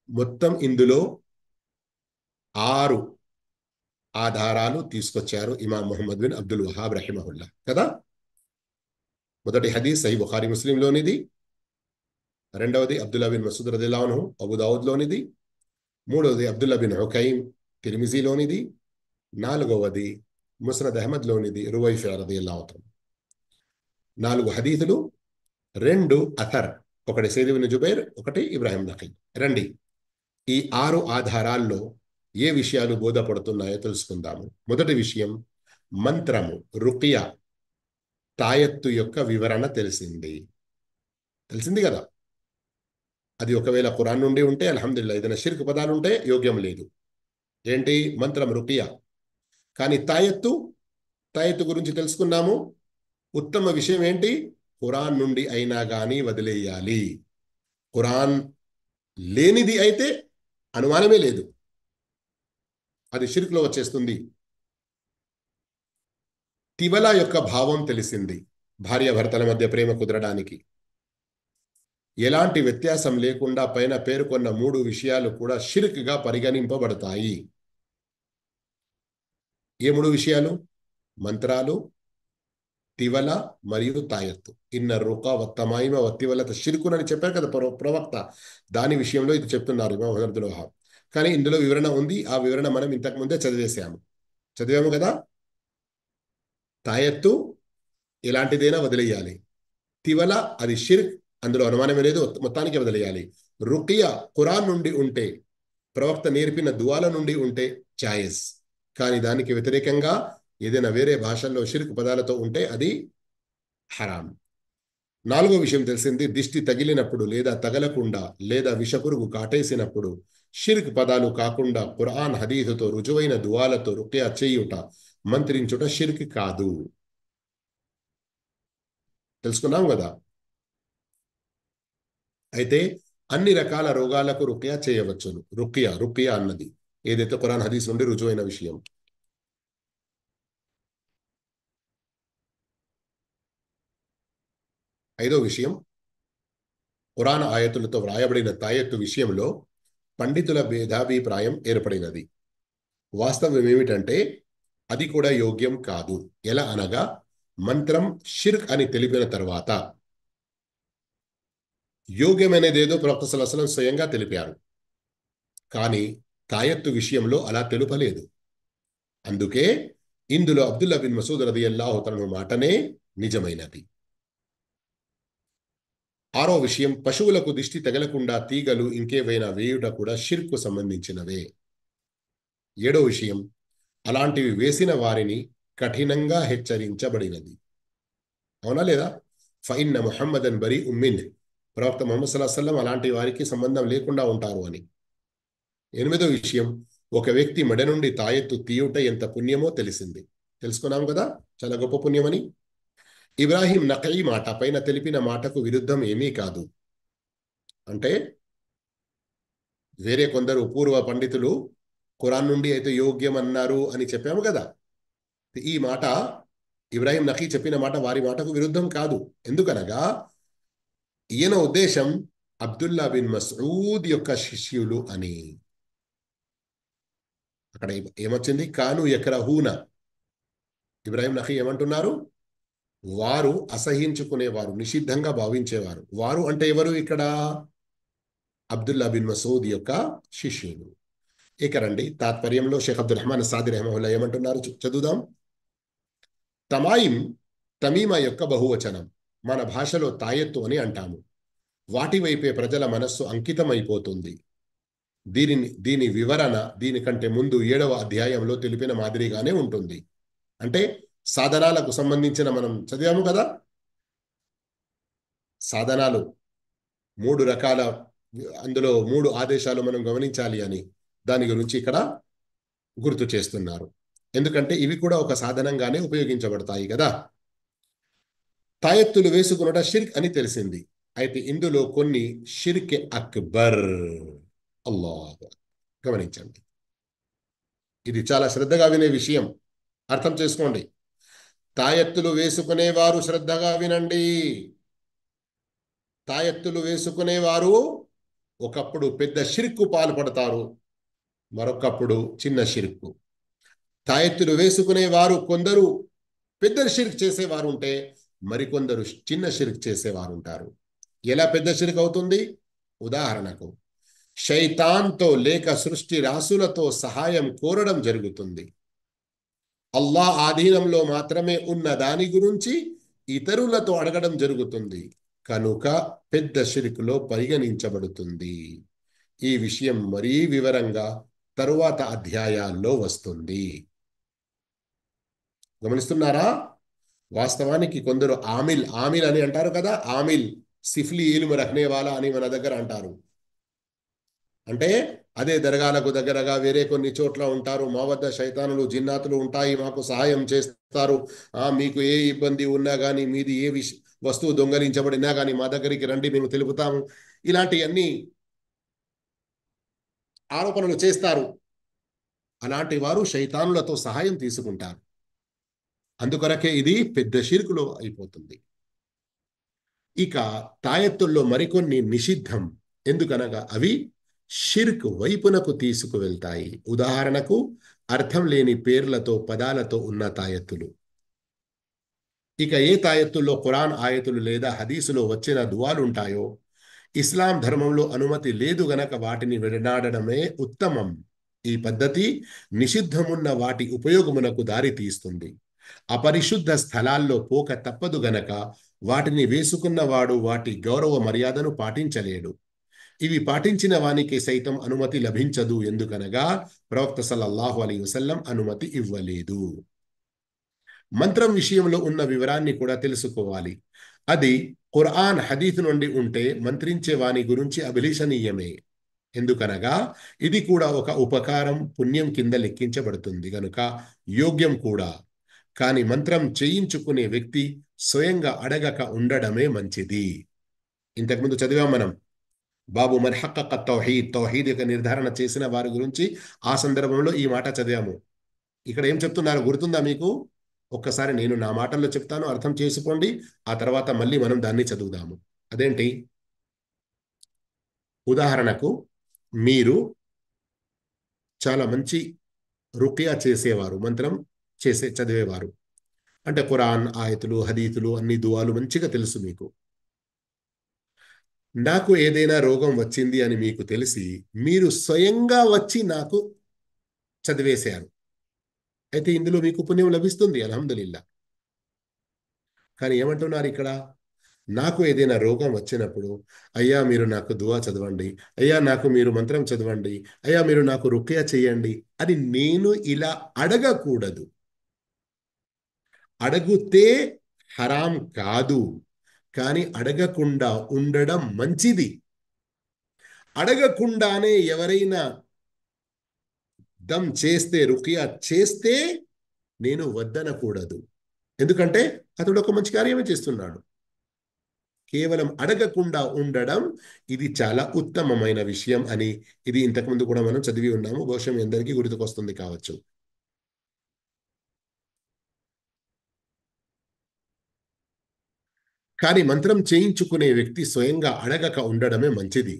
మొత్తం ఇందులో 6 ఆధారాలు తీసుకొచ్చారు ఇమాం ముహమ్మద్ బిన్ అబ్దుల్ వహాబ్ రహిమహుల్లా కదా. మొదటి హదీస్ సహీ బుఖారీ ముస్లింలోనిది, రెండవది అబ్దుల్లా బిన్ మసూద్ రదియల్లాహు అన్హు అబూ దావుద్లోనిది, మూడవది అబ్దుల్లా బిన్ హుకైమ్ తిర్మిజీలోనిది, నాలుగవది ముస్నద్ అహ్మద్లోనిది రువైఫా రదియల్లాహు అన్హు. 4 హదీసులు, 2 అథర్, ఒకటి సయ్యిద్ ఇబ్న్ జుబైర్, ఒకటి ఇబ్రాహీం నఖీ. రండి ఈ 6 ఆధారాల్లో ఏ విషయాలు బోధపడుతున్నాయో తెలుసుకుందాము. మొదటి విషయం, మంత్రము రుకియా తాయెత్తు యొక్క వివరణ తెలిసింది కదా. అది ఒకవేళ ఖురాన్ నుండి ఉంటే అల్హమ్దులిల్లా, ఏదైనా షిర్క్ పదాలు ఉంటే యోగ్యం లేదు. ఏంటి? మంత్రం రుకియా. కానీ తాయెత్తు గురించి తెలుసుకున్నాము. ఉత్తమ విషయం ఏంటి? ఖురాన్ నుండి అయినా కానీ వదిలేయాలి. ఖురాన్ లేనిది అయితే అనుమానమే లేదు, అది షిర్క్లో వచ్చేస్తుంది. తివల యొక్క భావం తెలిసింది, భార్యాభర్తల మధ్య ప్రేమ కుదరడానికి. ఎలాంటి వ్యత్యాసం లేకుండా పైన పేర్కొన్న 3 విషయాలు కూడా షిర్క్గా పరిగణింపబడతాయి. ఏ 3 విషయాలు? మంత్రాలు, తివల మరియు తాయెత్తు. ఇన్న రుకా వత్తమాయిమ వత్తివలత షిర్కున్ అని చెప్పారు కదా ప్రవక్త, దాని విషయంలో ఇది చెప్తున్నారు ఇమాం అబ్దుల్ వహాబ్. కానీ ఇందులో వివరణ ఉంది, ఆ వివరణ మనం ఇంతకు ముందే చదివాము కదా. తాయెత్తు ఎలాంటిదైనా వదిలేయాలి, తివల అది షిర్క్, అందులో అనుమానమే లేదు, మొత్తానికి వదిలేయాలి. రుకియా ఖురాన్ నుండి ఉంటే, ప్రవక్త నేర్పిన దువాల నుండి ఉంటే జాయజ్, కానీ దానికి వ్యతిరేకంగా ఏదైనా వేరే భాషల్లో షిర్క్ పదాలతో ఉంటే అది హరాం. 4వ విషయం తెలిసింది, దిష్టి తగిలినప్పుడు లేదా తగలకుండా లేదా విషపురుగు కాటేసినప్పుడు షిర్క్ పదాలు కాకుండా ఖురాన్ హదీసుతో రుజువైన దువాలతో రుకియా చేయుట, మంత్రించుట షిర్క్ కాదు. తెలుసుకున్నాం కదా. అయితే అన్ని రకాల రోగాలకు రుకియా చేయవచ్చును. రుకియా అన్నది ఏదైతే ఖురాన్ హదీస్ నుండి రుజువైన విషయం. ఐదో విషయం, ఖురాన్ ఆయతులతో వ్రాయబడిన తాయెత్తు విషయంలో పండితుల భేదాభిప్రాయం ఏర్పడినది. వాస్తవం ఏమిటంటే అది కూడా యోగ్యం కాదు. ఎలా అనగా, మంత్రం షిర్క్ అని తెలిపిన తర్వాత యోగ్యమైనదేదో ప్రవక్త సల్లల్లాహు అలైహి వసల్లం స్వయంగా తెలిపారు. కానీ తాయెత్తు విషయంలో అలా తెలుపలేదు. అందుకే ఇందులో అబ్దుల్లా బిన్ మసూద్ రదియల్లాహు తఆలా మాటనే నిజమైనది. ఆరో విషయం, పశువులకు దిష్టి తగలకుండా తీగలు ఇంకేవైనా వేయుట కూడా షిర్కు సంబంధించినవే. ఏడో విషయం, అలాంటివి వేసిన వారిని కఠినంగా హెచ్చరించబడినది. అవునా లేదా? ఫఇన్న ముహమ్మదన్ బరీ ఉమ్మిన్, ప్రవక్త ముహమ్మద్ సల్లల్లాహు అలైహి వసల్లం అలాంటి వారికి సంబంధం లేకుండా ఉంటారు అని. ఎనిమిదో విషయం, ఒక వ్యక్తి మెడ నుండి తాయెత్తు తీయుట ఎంత పుణ్యమో తెలుసుకున్నాం కదా, చాలా గొప్ప పుణ్యమని. ఇబ్రాహీం నఖఈ మాట పైన తెలిపిన మాటకు విరుద్ధం ఏమీ కాదు. అంటే వేరే కొందరు పూర్వ పండితులు ఖురాన్ నుండి అయితే యోగ్యం అన్నారు అని చెప్పాము కదా. ఈ మాట ఇబ్రాహీం నఖీ చెప్పిన మాట వారి మాటకు విరుద్ధం కాదు. ఎందుకనగా ఈయన ఉద్దేశం అబ్దుల్లా బిన్ మస్ఊద్ యొక్క శిష్యులు అని. అక్కడ ఏమొచ్చింది? కాను యక్రహూన. ఇబ్రాహీం నఖీ ఏమంటున్నారు? వారు అసహించుకునేవారు, నిషిద్ధంగా భావించేవారు. వారు అంటే ఎవరు ఇక్కడ? అబ్దుల్లా బిన్ మసూద్ యొక్క శిష్యులు. ఇక రండి, తాత్పర్యంలో షేఖ్ అబ్దుల్ రహమాన్ సాది రహమహుల్లా ఏమంటున్నారు చదువుదాం. తమాయిం, తమీమా యొక్క బహువచనం. మన భాషలో తాయెత్తు అని అంటాము. వాటి వైపే ప్రజల మనస్సు అంకితమైపోతుంది. దీని వివరణ దీనికంటే ముందు 7వ అధ్యాయంలో తెలిపిన మాదిరిగానే ఉంటుంది. అంటే సాధనాలకు సంబంధించిన మనం చదివాము కదా. సాధనాలు 3 రకాల, అందులో 3 ఆదేశాలు మనం గమనించాలి అని దాని గురించి ఇక్కడ గుర్తు చేస్తున్నారు. ఎందుకంటే ఇవి కూడా ఒక సాధనంగానే ఉపయోగించబడతాయి కదా. తాయెత్తులు వేసుకున్నట షిర్క్ అని తెలిసింది. అయితే ఇందులో కొన్ని షిర్క్ అక్బర్. అల్లాహ్, గమనించండి, ఇది చాలా శ్రద్ధగా వినే విషయం, అర్థం చేసుకోండి. తాయెత్తులు వేసుకునేవారు శ్రద్ధగా వినండి. తాయెత్తులు వేసుకునేవారు ఒకప్పుడు పెద్ద షిర్కు పాల్పడతారు, మరొకప్పుడు చిన్న షిర్కు. తాయెత్తులు వేసుకునేవారు కొందరు పెద్ద షిర్క్ చేసేవారు ఉంటే మరికొందరు చిన్న షిర్క్ చేసేవారు ఉంటారు. ఎలా పెద్ద షిర్క్ అవుతుంది? ఉదాహరణకు, శైతాన్తో లేక సృష్టి రాసులతో సహాయం కోరడం జరుగుతుంది. అల్లాహ్ ఆధీనంలో మాత్రమే ఉన్న దాని గురించి ఇతరులతో అడగడం జరుగుతుంది. కనుక పెద్ద షిర్కులో పరిగణించబడుతుంది. ఈ విషయం మరీ వివరంగా తరువాత అధ్యాయాల్లో వస్తుంది. గమనిస్తున్నారా? వాస్తవానికి కొందరు ఆమిల్ అని అంటారు కదా. ఆమిల్ సిఫ్లీ ఇల్మ్ రఖనేవాలా అని మన దగ్గర అంటారు. అంటే అదే దర్గాలకు దగ్గరగా వేరే కొన్ని చోట్ల ఉంటారు. మా వద్ద శైతానులు, జిన్నాతులు ఉంటాయి, మాకు సహాయం చేస్తారు. మీకు ఏ ఇబ్బంది ఉన్నా కానీ, మీది ఏ వస్తువు దొంగలించబడినా కానీ మా దగ్గరికి రండి, మేము తెలుపుతాము. ఇలాంటివన్నీ ఆరోపణలు చేస్తారు. అలాంటి వారు శైతానులతో సహాయం తీసుకుంటారు. అందుకొరకే ఇది పెద్ద షిర్కులో అయిపోతుంది. ఇక తాయెత్తుల్లో మరికొన్ని నిషిద్ధం. ఎందుకనగా అవి షిర్క్ వైపునకు తీసుకువెళ్తాయి. ఉదాహరణకు, అర్థం లేని పేర్లతో, పదాలతో ఉన్న తాయెత్తులు. ఇక ఏ తాయెత్తుల్లో ఖురాన్ ఆయతులు లేదా హదీసులో వచ్చిన దువాలుంటాయో ఇస్లాం ధర్మంలో అనుమతి లేదు గనక వాటిని విడనాడడమే ఉత్తమం. ఈ పద్ధతి నిషిద్ధమున్న వాటి ఉపయోగమునకు దారి తీస్తుంది. అపరిశుద్ధ స్థలాల్లో పోక తప్పదు గనక వాటిని వేసుకున్నవాడు వాటి గౌరవ మర్యాదను పాటించలేడు. ఇవి పాటించిన వానికి సైతం అనుమతి లభించదు. ఎందుకనగా ప్రవక్త సల్లల్లాహు అలైహి వసల్లం అనుమతి ఇవ్వలేదు. మంత్రం విషయంలో ఉన్న వివరాన్ని కూడా తెలుసుకోవాలి. అది ఖురాన్ హదీస్ నుండి ఉంటే మంత్రించే వాని గురించి అభిలషణీయమే. ఎందుకనగా ఇది కూడా ఒక ఉపకారం, పుణ్యం కింద లెక్కించబడుతుంది గనుక యోగ్యం కూడా. కానీ మంత్రం చేయించుకునే వ్యక్తి స్వయంగా అడగక ఉండడమే మంచిది. ఇంతకుముందు చదివాం మనం, బాబు మన్ హక్కక తౌహీద్, తౌహీద్ యొక్క నిర్ధారణ చేసిన వారి గురించి ఆ సందర్భంలో ఈ మాట చదివాము. ఇక్కడ ఏం చెప్తున్నారు గుర్తుందా మీకు? ఒక్కసారి నేను నా మాటల్లో చెప్తాను, అర్థం చేసుకోండి. ఆ తర్వాత మళ్ళీ మనం దాన్ని చదువుదాము. అదేంటి? ఉదాహరణకు మీరు చాలా మంచి రుకియా చేసేవారు, మంత్రం చదివేవారు. అంటే ఖురాన్ ఆయతులు, హదీతులు, అన్ని దువాలు మంచిగా తెలుసు మీకు. నాకు ఏదైనా రోగం వచ్చింది అని మీకు తెలిసి మీరు స్వయంగా వచ్చి నాకు చదివేశారు. అయితే ఇందులో మీకు పుణ్యం లభిస్తుంది, అల్హమ్దులిల్లా. కానీ ఏమంటున్నారు ఇక్కడ? నాకు ఏదైనా రోగం వచ్చినప్పుడు, అయ్యా మీరు నాకు దువా చదవండి, అయ్యా నాకు మీరు మంత్రం చదవండి, అయ్యా మీరు నాకు రుకియా చేయండి అని నేను ఇలా అడగకూడదు. అడిగితే హరాం కాదు, కానీ అడగకుండా ఉండడం మంచిది. అడగకుండానే ఎవరైనా దమ్ చేస్తే, రుకియా చేస్తే నేను వద్దనకూడదు. ఎందుకంటే అతడు ఒక మంచి కార్యమే చేస్తున్నాడు. కేవలం అడగకుండా ఉండడం ఇది చాలా ఉత్తమమైన విషయం అని, ఇది ఇంతకుముందు కూడా మనం చదివి ఉన్నాము. బహుశా మీ అందరికీ గుర్తుకొస్తుంది కావచ్చు. కానీ మంత్రం చేయించుకునే వ్యక్తి స్వయంగా అడగక ఉండడమే మంచిది.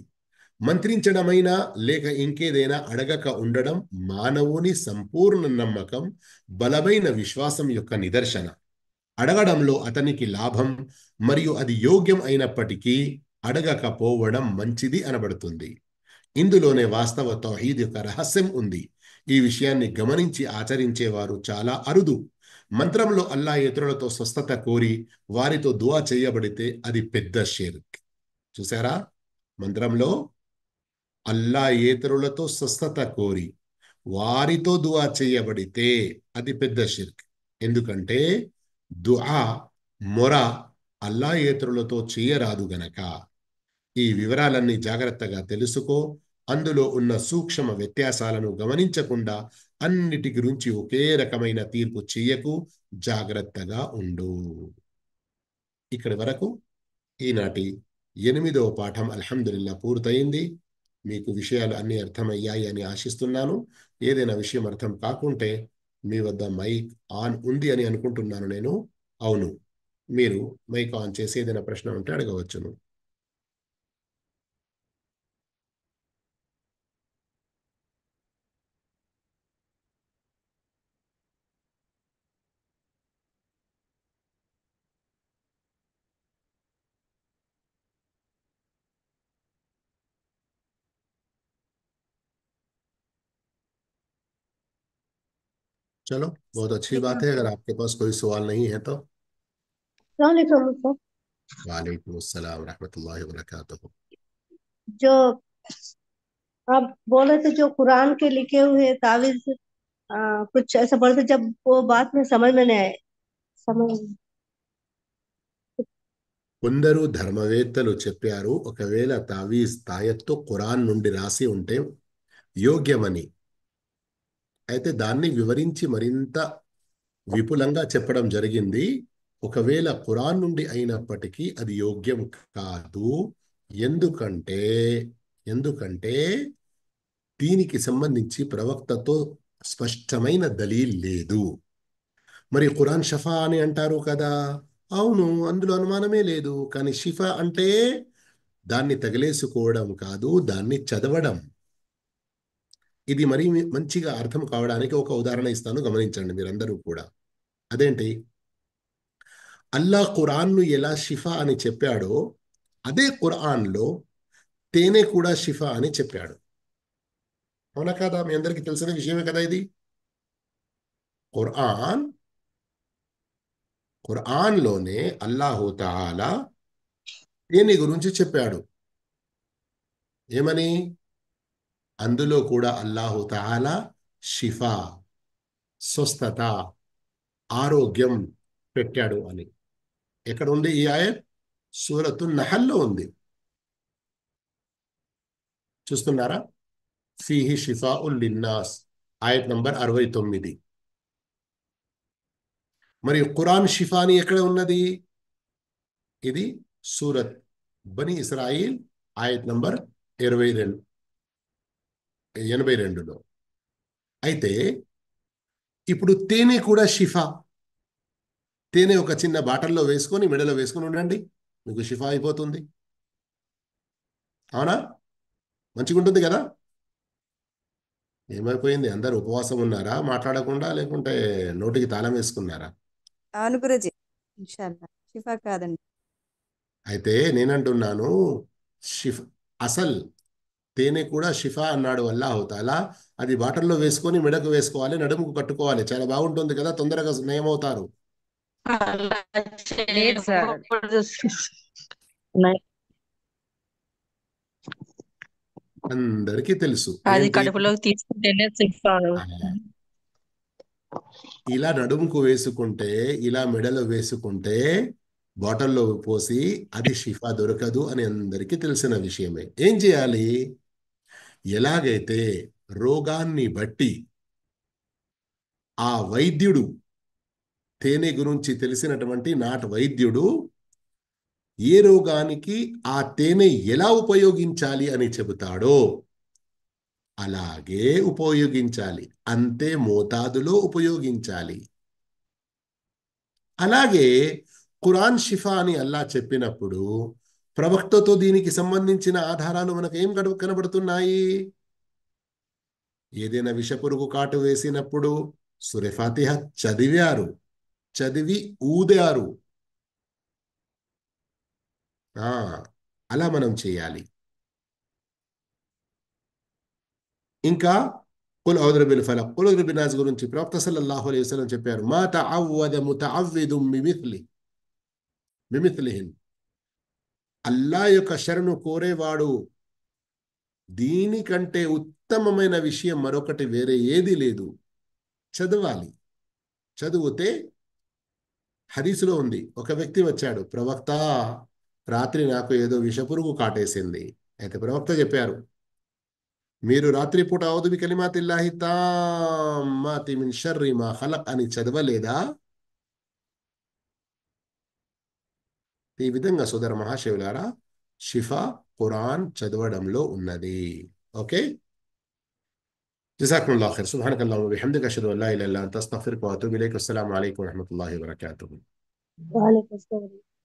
మంత్రించడమైనా లేక ఇంకేదైనా అడగక ఉండడం మానవుని సంపూర్ణ నమ్మకం, బలమైన విశ్వాసం యొక్క నిదర్శన. అడగడంలో అతనికి లాభం మరియు అది యోగ్యం అయినప్పటికీ అడగకపోవడం మంచిది అనబడుతుంది. ఇందులోనే వాస్తవ తౌహీద్ యొక్క రహస్యం ఉంది. ఈ విషయాన్ని గమనించి ఆచరించేవారు చాలా అరుదు. మంత్రంలో అల్లా ఇతరులతో స్వస్థత కోరి వారితో దువా చేయబడితే అది పెద్ద షిర్క్. చూసారా? మంత్రంలో అల్లా ఇతరులతో స్వస్థత కోరి వారితో దువా చేయబడితే అది పెద్ద షిర్క్. ఎందుకంటే దుఆ, మొర అల్లా ఇతరులతో చేయరాదు గనక. ఈ వివరాలన్నీ జాగ్రత్తగా తెలుసుకో. అందులో ఉన్న సూక్ష్మ వ్యత్యాసాలను గమనించకుండా అన్నిటి గురించి ఒకే రకమైన తీర్పు చెయ్యకు. జాగ్రత్తగా ఉండు. ఇక్కడి వరకు ఈనాటి 8వ పాఠం అల్హమ్దులిల్లా పూర్తయింది. మీకు విషయాలు అన్నీ అర్థమయ్యాయి అని ఆశిస్తున్నాను. ఏదైనా విషయం అర్థం కాకుంటే మీ వద్ద మైక్ ఆన్ ఉంది అని అనుకుంటున్నాను నేను. అవును, మీరు మైక్ ఆన్ చేసి ఏదైనా ప్రశ్న ఉంటే అడగవచ్చును. चलो, बहुत अच्छी बात है। अगर आपके पास कोई सवाल नहीं है तो अस्सलाम सर। वालेकुम अस्सलाम रहमतुल्लाहि व बरकातुहू। जो आप बोल रहे थे जो कुरान के लिखे हुए तावीज कुछ ऐसा बोल रहे थे, जब वो बात में समझ में नहीं आए। समझ కొందరు ధర్మవేత్తలు చెప్పారు, ఒకవేళ తావీజ్ తాయత్తు ఖురాన్ నుండి రాసి ఉంటే యోగ్యమని. అయితే దాన్ని వివరించి మరింత విపులంగా చెప్పడం జరిగింది. ఒకవేళ ఖురాన్ నుండి అయినప్పటికీ అది యోగ్యం కాదు. ఎందుకంటే ఎందుకంటే దీనికి సంబంధించి ప్రవక్తతో స్పష్టమైన దలీల్ లేదు. మరి ఖురాన్ షఫా అని అంటారు కదా. అవును, అందులో అనుమానమే లేదు. కానీ షిఫా అంటే దాన్ని తగిలేసుకోవడం కాదు, దాన్ని చదవడం. ఇది మరీ మంచిగా అర్థం కావడానికి ఒక ఉదాహరణ ఇస్తాను, గమనించండి మీరందరూ కూడా. అదేంటి? అల్లా ఖురాన్ను ఎలా షిఫా అని చెప్పాడో అదే ఖురాన్లో తేనె కూడా షిఫా అని చెప్పాడు. అవునా కదా? మీ అందరికీ తెలిసిన విషయమే కదా ఇది. ఖురాన్ ఖురాన్లోనే అల్లాహు తఆలా తేనె గురించి చెప్పాడు. ఏమని? అందులో కూడా అల్లాహు తఆలా షిఫా, స్వస్థత, ఆరోగ్యం పెట్టాడు అని. ఎక్కడ ఉంది ఈ ఆయత్? సూరతు నహల్లో ఉంది. చూస్తున్నారా? ఫీహి షిఫాఉన్ లిన్నాస్, ఆయత్ నంబర్ 69. మరి ఖురాన్ షిఫాని ఎక్కడ ఉన్నది? ఇది సూరత్ బనీ ఇస్రాయిల్ ఆయత్ నంబర్ 22 82లో. అయితే ఇప్పుడు తేనె కూడా షిఫా. తేనె ఒక చిన్న బాటల్లో వేసుకొని మెడలో వేసుకొని ఉండండి, మీకు షిఫా అయిపోతుంది. అవునా? మంచిగా ఉంటుంది కదా? ఏమైపోయింది, అందరు ఉపవాసం ఉన్నారా మాట్లాడకుండా, లేకుంటే నోటికి తాళం వేసుకున్నారా? అవును గురూజీ, ఇన్షాల్లా షిఫా కాదండి. అయితే నేనంటున్నాను, షిఫ్ అసల్ తేనె కూడా షిఫా అన్నాడు అల్లాహు తాలా. అది బాటల్లో వేసుకొని మెడకు వేసుకోవాలి, నడుముకు కట్టుకోవాలి. చాలా బాగుంటుంది కదా, తొందరగా నయమవుతారు. అలా లేదు సార్. చేయకూడదు. నై- అందరికీ తెలుసు అది ఏంటి. కడుపులోకి తీసుకుంటేనే శిక్షాలు. ఆ, ఇలా నడుముకు వేసుకుంటే, ఇలా మెడలో వేసుకుంటే, బాటిల్లో పోసి అది షిఫా దొరకదు అని అందరికీ తెలిసిన విషయమే. ఏం చేయాలి? ఎలాగైతే రోగాన్ని బట్టి ఆ వైద్యుడు, తేనె గురించి తెలిసినటువంటి నాటి వైద్యుడు, ఏ రోగానికి ఆ తేనె ఎలా ఉపయోగించాలి అని చెబుతాడో అలాగే ఉపయోగించాలి, అంతే మోతాదులో ఉపయోగించాలి. అలాగే ఖురాన్ షిఫా అని అల్లా చెప్పినప్పుడు ప్రవక్తతో దీనికి సంబంధించిన ఆధారాలు మనకు ఏం కనబడుతున్నాయి? ఏదైనా విషపురుగు కాటు వేసినప్పుడు సూరే ఫాతిహ చదివారు, చదివి ఊదారు. ఆ, అలా మనం చేయాలి. ఇంకా కుల్ ఔదురు బిల్ ఫలక్, కుల్ ఔదురు బిన్ నాస్ గురించి ప్రవక్త సల్లల్లాహు అలైహి వసల్లం చెప్పారు, మా తఅవ్వద ముతఅవ్విదుం బిమిథ్లిహిన్. అల్లా యొక్క శరణు కోరేవాడు దీనికంటే ఉత్తమమైన విషయం మరొకటి వేరే ఏది లేదు. చదవాలి. చదివితే హదీసులో ఉంది, ఒక వ్యక్తి వచ్చాడు, ప్రవక్త రాత్రి నాకు ఏదో విషపురుగు కాటేసింది. అయితే ప్రవక్త చెప్పారు, మీరు రాత్రిపూట ఔదు బికలిమాతిల్లాహి తామ్మాతి మిన్ షర్రి మా ఖలక్ అని చదవలేదా? ఈ విధంగా సోదర మహాశివులారా, షిఫా ఖురాన్ చదవడంలో ఉన్నది. ఓకే, జజాకుముల్లాహు ఖైర్. సుబ్హానకల్లాహుమ్మ వబిహమ్దిక అష్హదు అన్ లా ఇలాహా ఇల్ల అంత అస్తగ్ఫిరుక వ అతూబు ఇలైక్. అస్సలాము అలైకుం వరహ్మతుల్లాహి వబరకాతుహు. वालेकुम अस्सलाम।